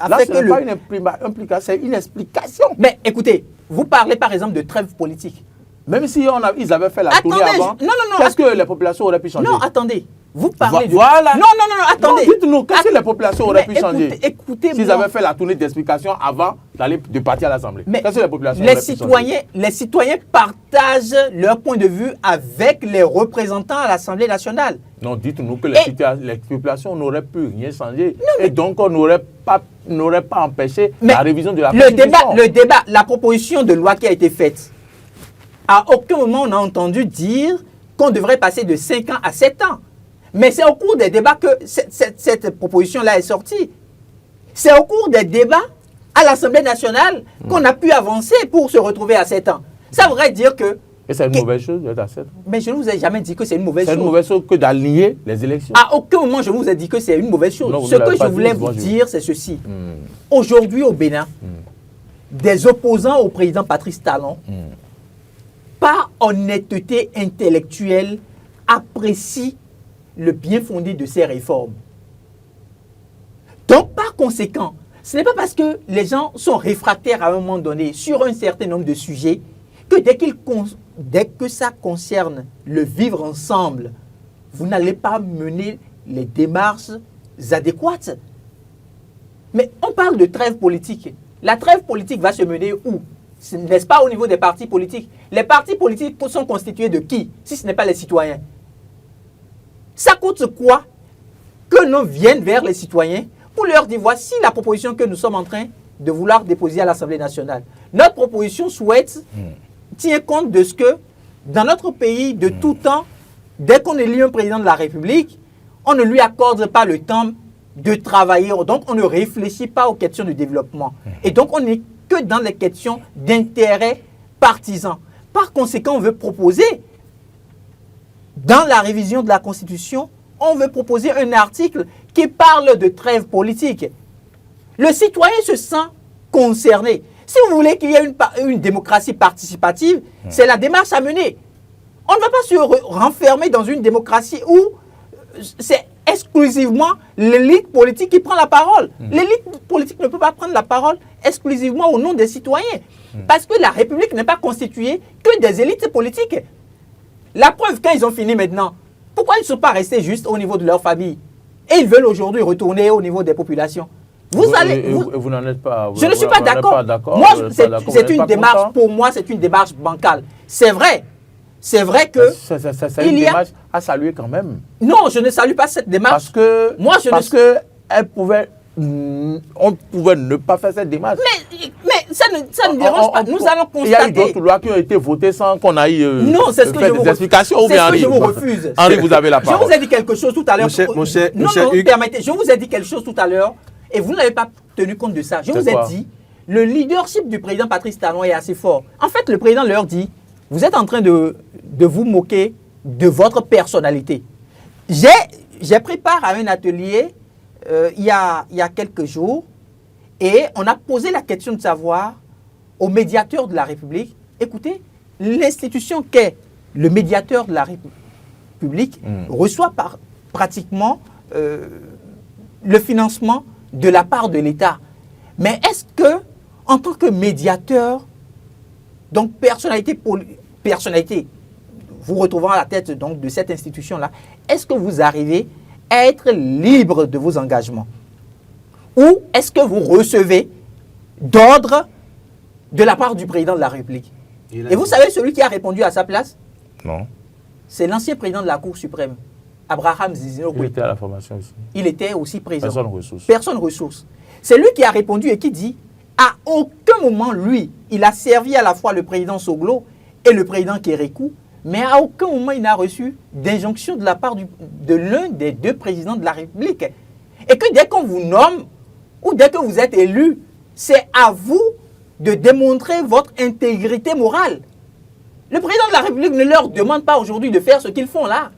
Là, ce n'est pas une implication, c'est une explication. Mais écoutez, vous parlez par exemple de trêve politique. Même si ils avaient fait la tournée avant, qu'est-ce que les populations auraient pu changer? Non, attendez. Vous parlez voilà. Non, attendez. Dites-nous, qu'est-ce que les populations auraient pu changer? Écoutez-moi. S'ils avaient fait la tournée d'explication avant de partir à l'Assemblée. Qu'est-ce que les populations auraient pu changer? Les citoyens partagent leur point de vue avec les représentants à l'Assemblée nationale. Non, dites-nous que les populations n'auraient pu rien changer. Et donc, on n'aurait pas empêché la révision de la Constitution. Le débat, la proposition de loi qui a été faite, à aucun moment on a entendu dire qu'on devrait passer de 5 ans à 7 ans. Mais c'est au cours des débats que cette proposition-là est sortie. C'est au cours des débats à l'Assemblée nationale qu'on a pu avancer pour se retrouver à 7 ans. Ça voudrait dire que... Et c'est une mauvaise chose d'être à 7 ans. Mais je ne vous ai jamais dit que c'est une mauvaise chose. C'est une mauvaise chose que d'aligner les élections. À aucun moment je vous ai dit que c'est une mauvaise chose. Ce que je voulais vous dire, c'est ceci. Aujourd'hui au Bénin, des opposants au président Patrice Talon, par honnêteté intellectuelle, apprécient le bien fondé de ces réformes. Donc, par conséquent, ce n'est pas parce que les gens sont réfractaires à un moment donné sur un certain nombre de sujets que dès que ça concerne le vivre ensemble, vous n'allez pas mener les démarches adéquates. Mais on parle de trêve politique. La trêve politique va se mener où? N'est-ce pas au niveau des partis politiques? Les partis politiques sont constitués de qui, si ce n'est pas les citoyens? Ça coûte quoi que l'on vienne vers les citoyens pour leur dire voici la proposition que nous sommes en train de vouloir déposer à l'Assemblée nationale. Notre proposition tient compte de ce que dans notre pays, de tout temps, dès qu'on élit un président de la République, on ne lui accorde pas le temps de travailler. Donc, on ne réfléchit pas aux questions de développement. Et donc, on n'est que dans les questions d'intérêt partisan. Par conséquent, on veut proposer, dans la révision de la Constitution, on veut proposer un article qui parle de trêve politique. Le citoyen se sent concerné. Si vous voulez qu'il y ait une démocratie participative, c'est la démarche à mener. On ne va pas se renfermer dans une démocratie où c'est exclusivement l'élite politique qui prend la parole. L'élite politique ne peut pas prendre la parole exclusivement au nom des citoyens. Parce que la République n'est pas constituée que des élites politiques. La preuve, quand ils ont fini maintenant, pourquoi ils ne sont pas restés juste au niveau de leur famille? Et ils veulent aujourd'hui retourner au niveau des populations. Vous n'en êtes pas. Je ne suis pas d'accord. Moi, c'est une démarche, pour moi, c'est une démarche bancale. C'est vrai c'est vrai que C'est il une y a- démarche à saluer quand même. non, je ne salue pas cette démarche. Parce que on pouvait ne pas faire cette démarche. Mais ça ne dérange pas. Nous allons Il y a eu constater. d'autres lois qui ont été votées sans qu'on aille Non, c'est ce que faire je vous des explications. Ou c'est bien ce que Henri, je vous refuse. Henri, vous avez la Je parole. vous ai dit quelque chose tout à l'heure. Monsieur Hugues. Permettez. Je vous ai dit quelque chose tout à l'heure et vous n'avez pas tenu compte de ça. Je C'est vous ai quoi? dit, le leadership du président Patrice Talon est assez fort. En fait, le président leur dit, vous êtes en train de vous moquer de votre personnalité. J'ai pris part à un atelier il y a quelques jours et on a posé la question de savoir au médiateur de la République, écoutez, l'institution qu'est le médiateur de la République reçoit pratiquement le financement de la part de l'État. Mais est-ce que, en tant que médiateur, donc personnalité, vous retrouvant à la tête donc, de cette institution-là, est-ce que vous arrivez à être libre de vos engagements? Ou est-ce que vous recevez d'ordre de la part du président de la République? Et vous savez celui qui a répondu à sa place? Non. C'est l'ancien président de la Cour suprême, Abraham Zizino. Il était à la formation aussi. Il était aussi président. Personne ressource. Personne ressource. C'est lui qui a répondu et qui dit, à aucun moment, lui, il a servi à la fois le président Soglo et le président Kérékou, mais à aucun moment il n'a reçu d'injonction de la part de l'un des deux présidents de la République. Et que dès qu'on vous nomme, ou dès que vous êtes élu, c'est à vous de démontrer votre intégrité morale. Le président de la République ne leur demande pas aujourd'hui de faire ce qu'ils font là.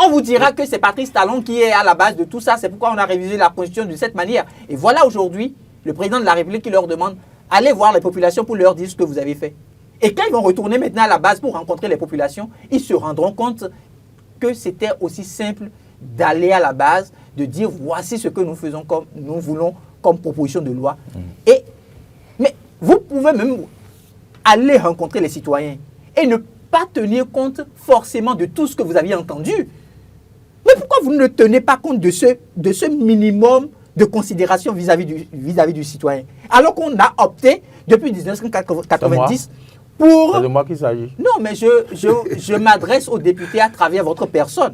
On vous dira que c'est Patrice Talon qui est à la base de tout ça. C'est pourquoi on a révisé la Constitution de cette manière. Et voilà aujourd'hui le président de la République qui leur demande allez voir les populations pour leur dire ce que vous avez fait. Et quand ils vont retourner maintenant à la base pour rencontrer les populations, ils se rendront compte que c'était aussi simple d'aller à la base, de dire voici ce que nous faisons comme nous voulons comme proposition de loi. Mais vous pouvez même aller rencontrer les citoyens et ne pas tenir compte forcément de tout ce que vous aviez entendu. Mais pourquoi vous ne tenez pas compte de ce minimum de considération vis-à-vis du citoyen? Alors qu'on a opté depuis 1990 pour... C'est de moi qu'il s'agit. Non, mais je m'adresse aux députés à travers votre personne.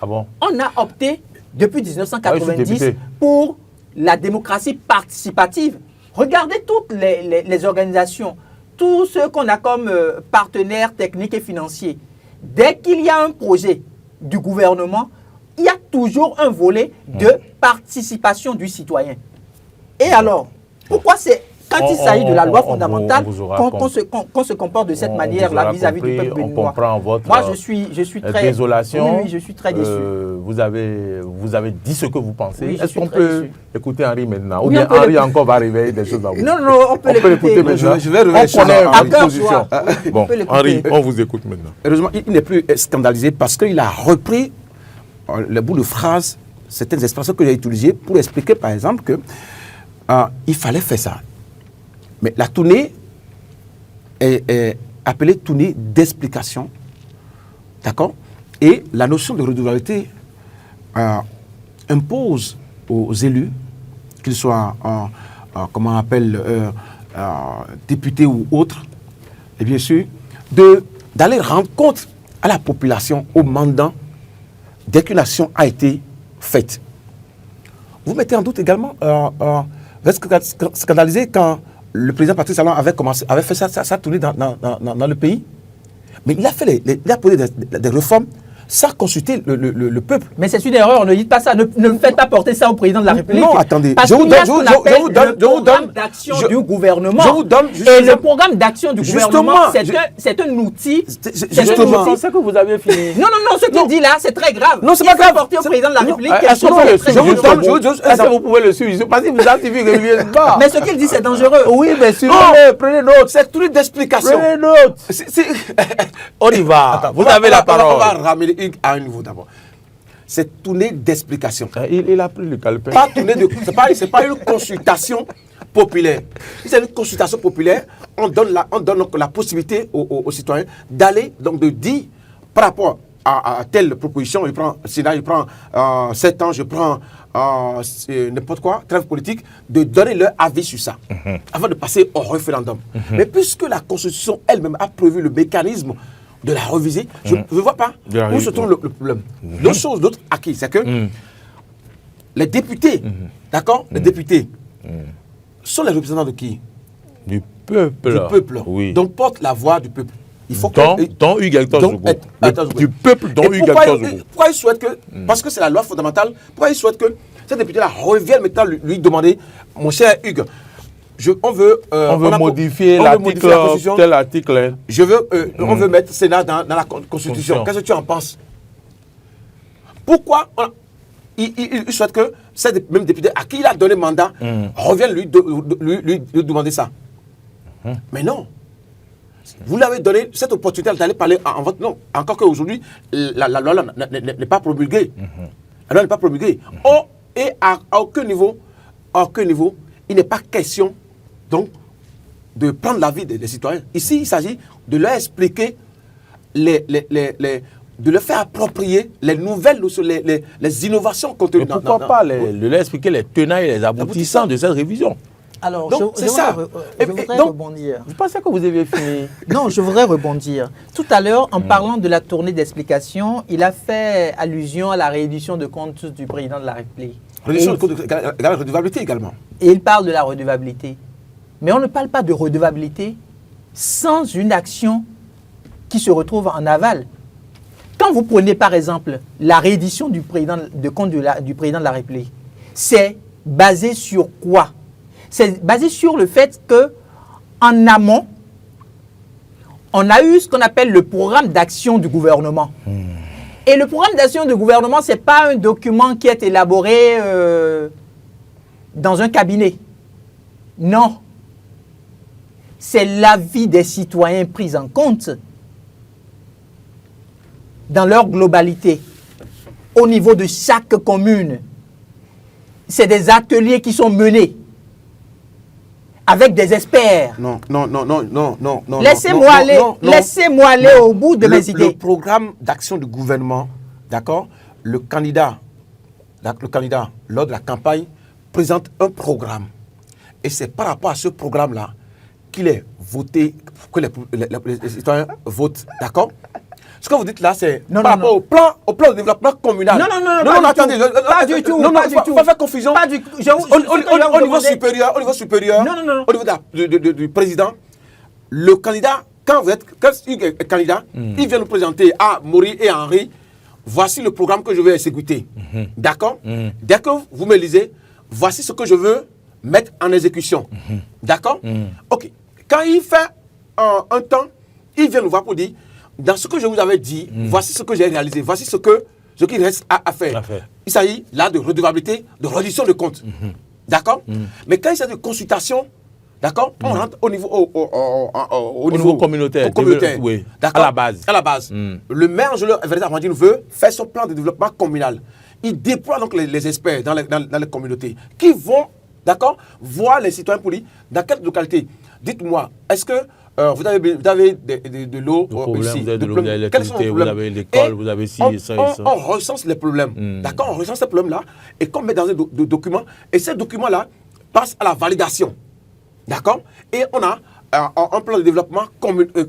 Ah bon? On a opté depuis Ah oui, je 1990 suis député. pour la démocratie participative. Regardez toutes les organisations, tous ceux qu'on a comme partenaires techniques et financiers. Dès qu'il y a un projet du gouvernement, il y a toujours un volet de participation du citoyen. Et alors, pourquoi c'est quand il s'agit de la loi fondamentale qu'on se comporte de cette manière-là vis-à-vis du peuple béninois? On comprend votre Moi, je suis très désolation. Oui, je suis très déçu. Vous avez dit ce que vous pensez. Oui, je Est-ce suis qu'on très peut déçu. écouter Henri maintenant? Ou Oui, bien on peut Henri l'écouter. encore va arriver des choses à vous? Non, On peut l'écouter maintenant. Je vais revenir On sur connaît ça. votre À cœur position. joie. On Bon, peut l'écouter. Henri, on vous écoute maintenant. Heureusement, il n'est plus scandalisé parce qu'il a repris le bout de phrase, certaines expressions que j'ai utilisées pour expliquer, par exemple, que il fallait faire ça. Mais la tournée est appelée tournée d'explication, d'accord? Et la notion de redevabilité impose aux élus, qu'ils soient, comment on appelle, députés ou autres, et bien sûr, d'aller rendre compte à la population, aux mandants, dès qu'une action a été faite. Vous mettez en doute également, vous êtes scandalisé quand le président Patrice Talon avait fait sa tournée dans le pays. Mais il a posé des réformes sans consulter le peuple. Mais c'est une erreur, ne dites pas ça, ne faites pas porter ça au président de la République. Non, attendez, Parce je vous qu'il y a donne- ce qu'on je vous appelle donne- le je vous programme donne- d'action je- du gouvernement. je vous donne juste Et ça. le programme d'action du gouvernement, c'est un outil. c'est un Justement. outil. C'est que vous avez fini. Non, ce qu'il dit là, c'est très grave. Non, c'est Il pas faut grave. porter au président de la République quelque Est-ce qu'on chose peut de le très suivre? Je vous donne- dangereux. je- Est-ce que vous pouvez le suivre? Parce que vous activez régulièrement. Mais ce qu'il dit, c'est dangereux. Oui, mais suivez-le, prenez note. C'est tournée d'explication. Prenez note. On y va. Attends, Vous avez la On va parole. ramener Hugues à un niveau d'abord. C'est tournée d'explication. Il a pris le calepin. Pas tournée de. C'est pas une consultation populaire. Si c'est une consultation populaire, on donne donc la possibilité aux citoyens d'aller, donc de dire par rapport à telle proposition, je prends Sénat, je prends 7 ans, je prends n'importe quoi, trêve politique, de donner leur avis sur ça, avant de passer au référendum. Mais puisque la Constitution elle-même a prévu le mécanisme de la reviser. Je ne vois pas où se trouve le problème. L'autre acquis, c'est que les députés, d'accord, les députés sont les représentants de qui? Du peuple. Du peuple. Oui. Donc porte la voix du peuple. Il faut dont Hugues Hector Zogo. Du peuple dont Hugues Hector Zogo. Pourquoi il souhaite que, parce que c'est la loi fondamentale, pourquoi il souhaite que ces députés-là reviennent maintenant lui demander, mon cher Hugues, on veut modifier la Constitution. Tel article. On veut mettre Sénat dans la Constitution. Qu'est-ce que tu en penses? Pourquoi il souhaite que ces mêmes députés à qui il a donné mandat reviennent lui demander ça? Mais non. Vous l'avez donné cette opportunité d'aller parler en votre nom. Encore qu'aujourd'hui, la loi n'est pas promulguée. La loi n'est pas promulguée. Et à aucun niveau, il n'est pas question donc de prendre l'avis des citoyens. Ici, il s'agit de leur expliquer, de leur faire approprier les nouvelles, les innovations contenues dans... Pourquoi pas leur expliquer les tenants et les aboutissants de cette révision? Alors, donc, je voudrais rebondir. Je pensais que vous aviez fini. Non, je voudrais rebondir. Tout à l'heure, en parlant de la tournée d'explication, il a fait allusion à la réédition de comptes du président de la République. Réédition de comptes, la redevabilité également. Et il parle de la redevabilité. Mais on ne parle pas de redevabilité sans une action qui se retrouve en aval. Quand vous prenez par exemple la réédition du compte du président de la République, c'est basé sur quoi? C'est basé sur le fait qu'en amont, on a eu ce qu'on appelle le programme d'action du gouvernement. Et le programme d'action du gouvernement, ce n'est pas un document qui est élaboré dans un cabinet. Non. C'est l'avis des citoyens pris en compte dans leur globalité, au niveau de chaque commune. C'est des ateliers qui sont menés avec des experts. Non. Laissez-moi aller au bout de mes idées. Le programme d'action du gouvernement, d'accord, le candidat, lors de la campagne, présente un programme. Et c'est par rapport à ce programme-là qu'il est voté, que les citoyens votent, d'accord? Ce que vous dites là, c'est par rapport au plan de développement communal. Non, attendez. Pas du tout. On va faire confusion. Pas du tout. Au niveau supérieur, au niveau du président, le candidat, quand il est candidat, il vient nous présenter à Maury et à Henri, voici le programme que je vais exécuter. D'accord? Dès que vous me lisez, voici ce que je veux mettre en exécution. D'accord? Ok. Quand il fait un temps, il vient nous voir pour dire, dans ce que je vous avais dit, voici ce que j'ai réalisé, voici ce qu'il reste à faire. Il s'agit là de redevabilité, de reddition de comptes. D'accord? Mais quand il s'agit de consultation, d'accord, on rentre au niveau communautaire. Oui. D'accord? À la base. Le maire, Angelo Amandine, veut faire son plan de développement communal. Il déploie donc les experts dans les communautés qui vont, d'accord, voir les citoyens pour dire dans quelle localité. Dites-moi, est-ce que vous avez de l'eau ici, vous avez de l'eau, de l'électricité, vous avez l'école, vous avez ci et ça et ça. On recense les problèmes. D'accord, on recense ces problèmes-là et qu'on met dans un document. Et ces documents-là passent à la validation. D'accord? Et on a un plan de développement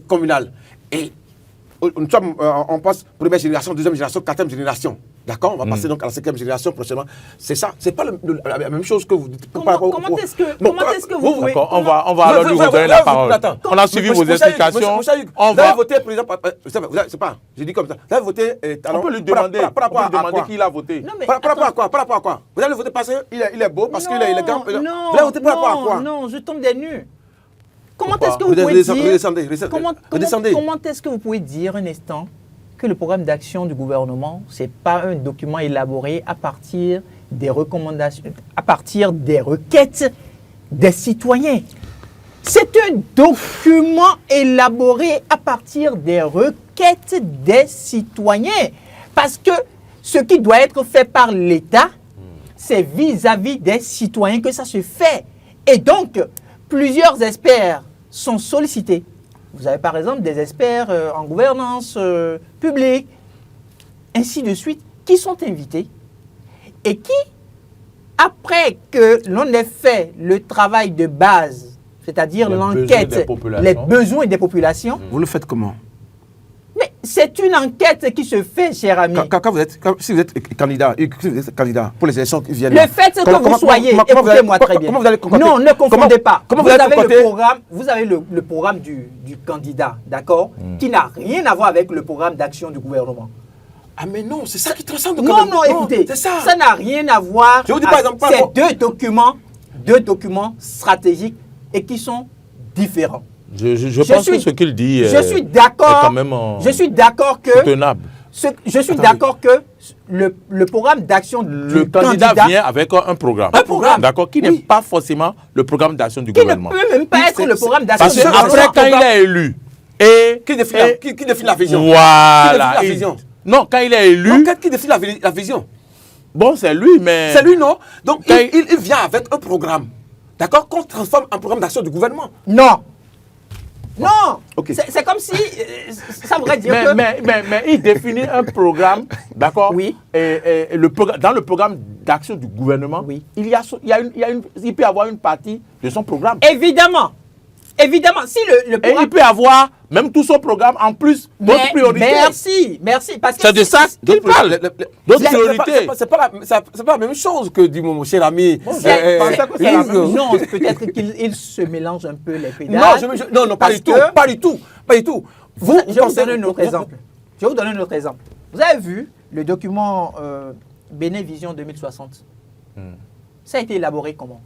communal. Et on passe première génération, deuxième génération, quatrième génération. D'accord? On va passer donc à la cinquième génération prochainement. C'est ça. C'est pas la même chose que vous dites. Comment est-ce que vous pouvez... D'accord, on va alors lui redonner la parole. On a suivi vos explications. Vous avez voté président... C'est pas... Je dis comme ça. Vous avez voté... On peut lui demander qui il a voté. Par rapport à quoi? Vous avez voté parce qu'il est beau, parce qu'il est grand. Vous avez voté par rapport à quoi? Non, je tombe des nues. Comment est-ce que vous pouvez dire... Comment est-ce que vous pouvez dire un instant que le programme d'action du gouvernement, ce n'est pas un document élaboré à partir des recommandations, à partir des requêtes des citoyens. C'est un document élaboré à partir des requêtes des citoyens. Parce que ce qui doit être fait par l'État, c'est vis-à-vis des citoyens que ça se fait. Et donc, plusieurs experts sont sollicités. Vous avez par exemple des experts en gouvernance publique, ainsi de suite, qui sont invités et qui, après que l'on ait fait le travail de base, c'est-à-dire l'enquête, les besoins des populations. Vous le faites comment? Mais C'est une enquête qui se fait, cher ami. Si vous êtes candidat pour les élections qui viennent. Le fait que vous soyez, écoutez-moi très bien. Non, ne confondez pas. Vous avez le programme du candidat, d'accord, qui n'a rien à voir avec le programme d'action du gouvernement. Ah mais non, c'est ça qui transcende. Non, écoutez, ça n'a rien à voir avec ces deux documents stratégiques et qui sont différents. Je pense que ce qu'il dit je suis d'accord, est quand même soutenable. Je suis d'accord que le programme d'action du candidat vient avec un programme. D'accord, qui n'est pas forcément le programme d'action du gouvernement. Qui ne peut même pas être le programme d'action du gouvernement. Parce qu'après, quand il est élu, qui définit la vision. Voilà. Non, quand il est élu. Qui définit la vision. Bon, c'est lui, mais. C'est lui, non? Donc, il vient avec un programme. D'accord? Qu'on transforme en programme d'action du gouvernement. Non. Non, okay. C'est comme si ça voudrait dire que... Mais il définit un programme, d'accord? Oui. Et dans le programme d'action du gouvernement, oui. il peut y avoir une partie de son programme. Évidemment. Évidemment, si le programme... Et il peut y avoir même tout son programme en plus d'autres priorités. Merci. Parce que c'est de ça qu'il parle. D'autres priorités. C'est pas la même chose que dit mon cher ami. Non, peut-être qu'il se mélange un peu les pédales. Non, pas du tout. Je vais vous donner un autre exemple. Vous avez vu le document Bénin Vision 2060. Ça a été élaboré comment?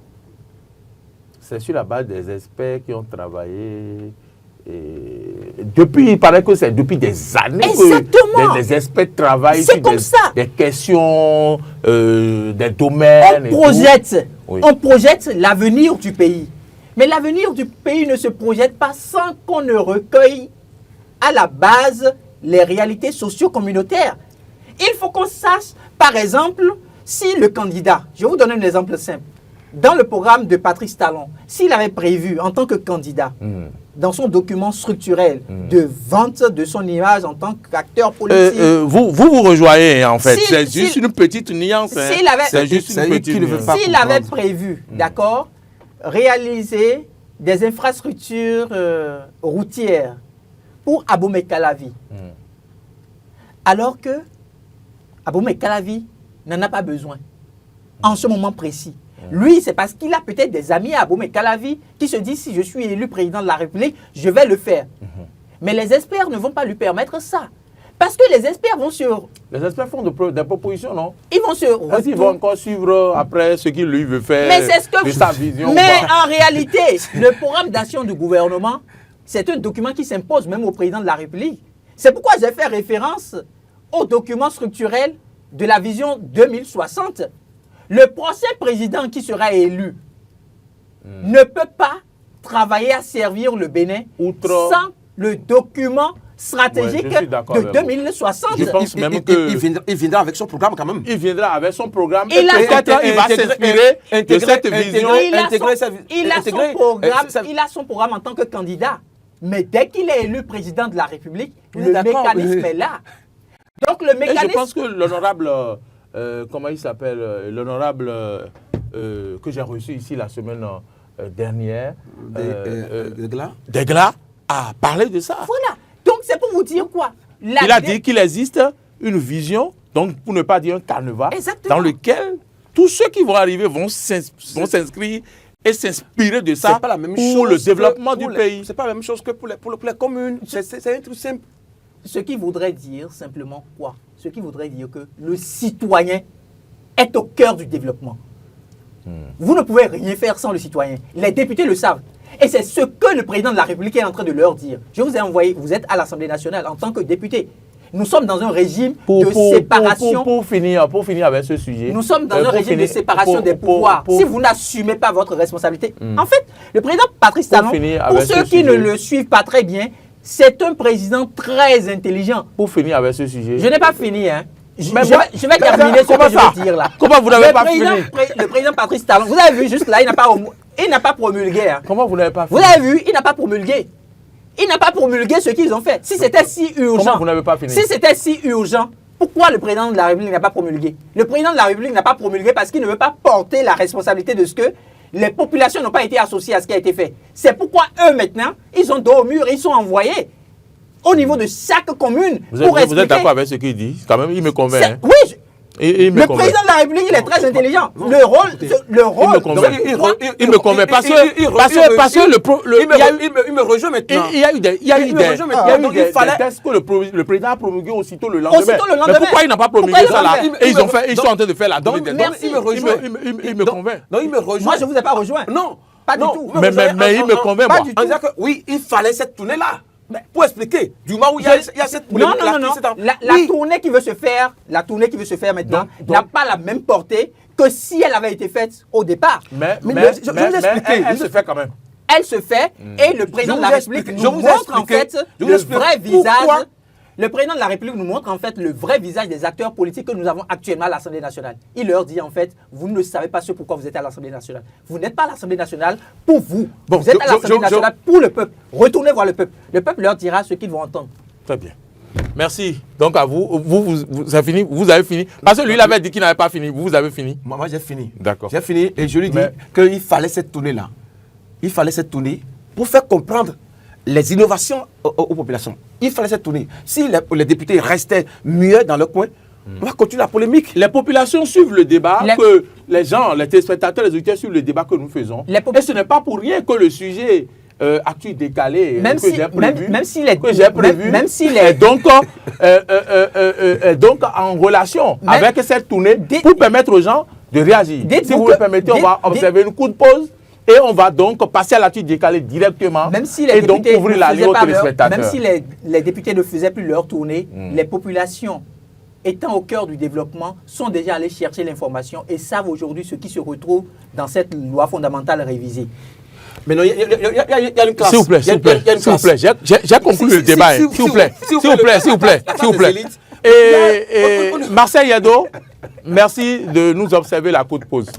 C'est sur la base des experts qui ont travaillé. Il paraît que c'est depuis des années que les experts travaillent sur des questions, des domaines. On projette l'avenir du pays. Mais l'avenir du pays ne se projette pas sans qu'on ne recueille à la base les réalités socio-communautaires. Il faut qu'on sache, par exemple, si le candidat, je vais vous donner un exemple simple, dans le programme de Patrice Talon, s'il avait prévu en tant que candidat, dans son document structurel de vente de son image en tant qu'acteur politique... vous rejoignez en fait, c'est juste une petite nuance. C'est juste une petite nuance. S'il avait prévu, d'accord, réaliser des infrastructures routières pour Abomey-Calavi, alors que Abomey-Calavi n'en a pas besoin en ce moment précis. Lui, c'est parce qu'il a peut-être des amis à Abomey-Calavi qui se disent si je suis élu président de la République, je vais le faire. Mais les experts ne vont pas lui permettre ça. Parce que les experts vont sur... Les experts font des propositions, non? Ils vont sur... Ils vont encore suivre après ce qu'il lui veut faire. Mais c'est ce que... de sa vision. Mais en réalité, le programme d'action du gouvernement, c'est un document qui s'impose même au président de la République. C'est pourquoi j'ai fait référence au document structurel de la vision 2060. Le prochain président qui sera élu ne peut pas travailler à servir le Bénin sans le document stratégique de 2060. Je pense même qu'il viendra avec son programme quand même. Il viendra avec son programme. Et peut-être il va s'inspirer de cette vision. Il a son programme en tant que candidat. Mais dès qu'il est élu président de la République, le mécanisme est là. Donc le mécanisme... Et je pense que l'honorable... comment il s'appelle, l'honorable que j'ai reçu ici la semaine dernière, Degla, a parlé de ça. Voilà. Donc c'est pour vous dire quoi? Il a dit qu'il existe une vision, donc pour ne pas dire un carnaval, dans lequel tous ceux qui vont arriver vont s'inscrire et s'inspirer de ça pas la même pour le développement du pays. C'est pas la même chose que pour les communes. C'est un truc simple. Ce qui voudrait dire simplement quoi? Ce qui voudrait dire que le citoyen est au cœur du développement. Vous ne pouvez rien faire sans le citoyen. Les députés le savent. Et c'est ce que le président de la République est en train de leur dire. Je vous ai envoyé, vous êtes à l'Assemblée nationale en tant que député. Nous sommes dans un régime de séparation. Pour finir avec ce sujet. Nous sommes dans un régime de séparation des pouvoirs. Si vous n'assumez pas votre responsabilité. En fait, le président Patrice Talon, pour ceux qui ne le suivent pas très bien, c'est un président très intelligent. Pour finir avec ce sujet. Je n'ai pas fini, hein. Je vais terminer ce que je veux dire là. Comment vous n'avez pas fini? Le président Patrice Talon, vous avez vu juste là, il n'a pas promulgué. Hein. Comment vous n'avez pas fini? Vous avez vu, il n'a pas promulgué. Il n'a pas promulgué ce qu'ils ont fait. Si c'était si urgent. Comment vous n'avez pas fini? Si c'était si urgent, pourquoi le président de la République n'a pas promulgué? Le président de la République n'a pas promulgué parce qu'il ne veut pas porter la responsabilité de ce que les populations n'ont pas été associées à ce qui a été fait. C'est pourquoi eux maintenant, ils ont dos au mur et ils sont envoyés au niveau de chaque commune Vous pour êtes expliquer. d'accord avec ce qu'il dit? Quand même, il me convainc. Hein. Oui, Il me le convainc. président de la République, il est très intelligent. Le rôle, Il me convainc. Il me convainc parce que il me rejoint maintenant. il y a eu des tests que le président a promulgué aussitôt le lendemain. Mais pourquoi il n'a pas promulgué ça là? Et ils sont en train de faire la tournée des Donc, tests. il me rejoint. Il me convainc. Non, il me rejoint. Moi, je ne vous ai pas rejoint. Non. Pas du tout. Mais il me convainc, Pas moi. du En tout. disant que oui, il fallait cette tournée-là. Pour expliquer, du moment où il y a cette Non, polémique-là, non, non, non. c'est en- La Oui. tournée qui veut se faire, maintenant, n'a pas la même portée que si elle avait été faite au départ. Mais je vous ai expliqué. elle se fait quand même. Elle se fait et le président de la vous ai République expliqué. nous Je vous ai montre en expliqué. fait Je vous le explique vrai pourquoi. visage. Le président de la République nous montre en fait le vrai visage des acteurs politiques que nous avons actuellement à l'Assemblée nationale. Il leur dit en fait, vous ne savez pas ce pourquoi vous êtes à l'Assemblée nationale. Vous n'êtes pas à l'Assemblée nationale pour vous. Bon, vous êtes à l'Assemblée nationale pour le peuple. Retournez voir le peuple. Le peuple leur dira ce qu'ils vont entendre. Très bien. Merci. Donc à vous. Vous avez fini. Vous avez fini. Parce que lui, il avait dit qu'il n'avait pas fini. Vous avez fini. Moi, j'ai fini. D'accord. J'ai fini et je lui dis Mais- qu'il fallait cette tournée-là. Il fallait cette tournée pour faire comprendre les innovations aux populations. Il fallait cette tournée. Si les députés restaient muets dans leur coin, on va continuer la polémique. Les populations suivent le débat Les- que les gens, les téléspectateurs, les auditeurs suivent le débat que nous faisons. Et ce n'est pas pour rien que le sujet actu décalé Même que si- j'ai prévu, même si les- que j'ai prévu même si les- est donc en relation Mais- avec cette tournée Dites- pour permettre aux gens de réagir. Dites-vous Si vous que- le permettez, on va dites- observer une courte pause et on va donc passer à l'actu décalé directement Même si les et donc députés ouvrir ne la faisaient ligne aux pas leur- téléspectateurs. même si les députés ne faisaient plus leur tournée, les populations étant au cœur du développement sont déjà allées chercher l'information et savent aujourd'hui ce qui se retrouve dans cette loi fondamentale révisée. Mais non, il y a une classe. S'il vous plaît, s'il vous plaît, Il y a une s'il vous classe. plaît. J'ai conclu le débat. S'il vous plaît, s'il vous plaît, s'il vous plaît, s'il vous plaît. Et Marcel Yado, merci de nous observer la courte pause.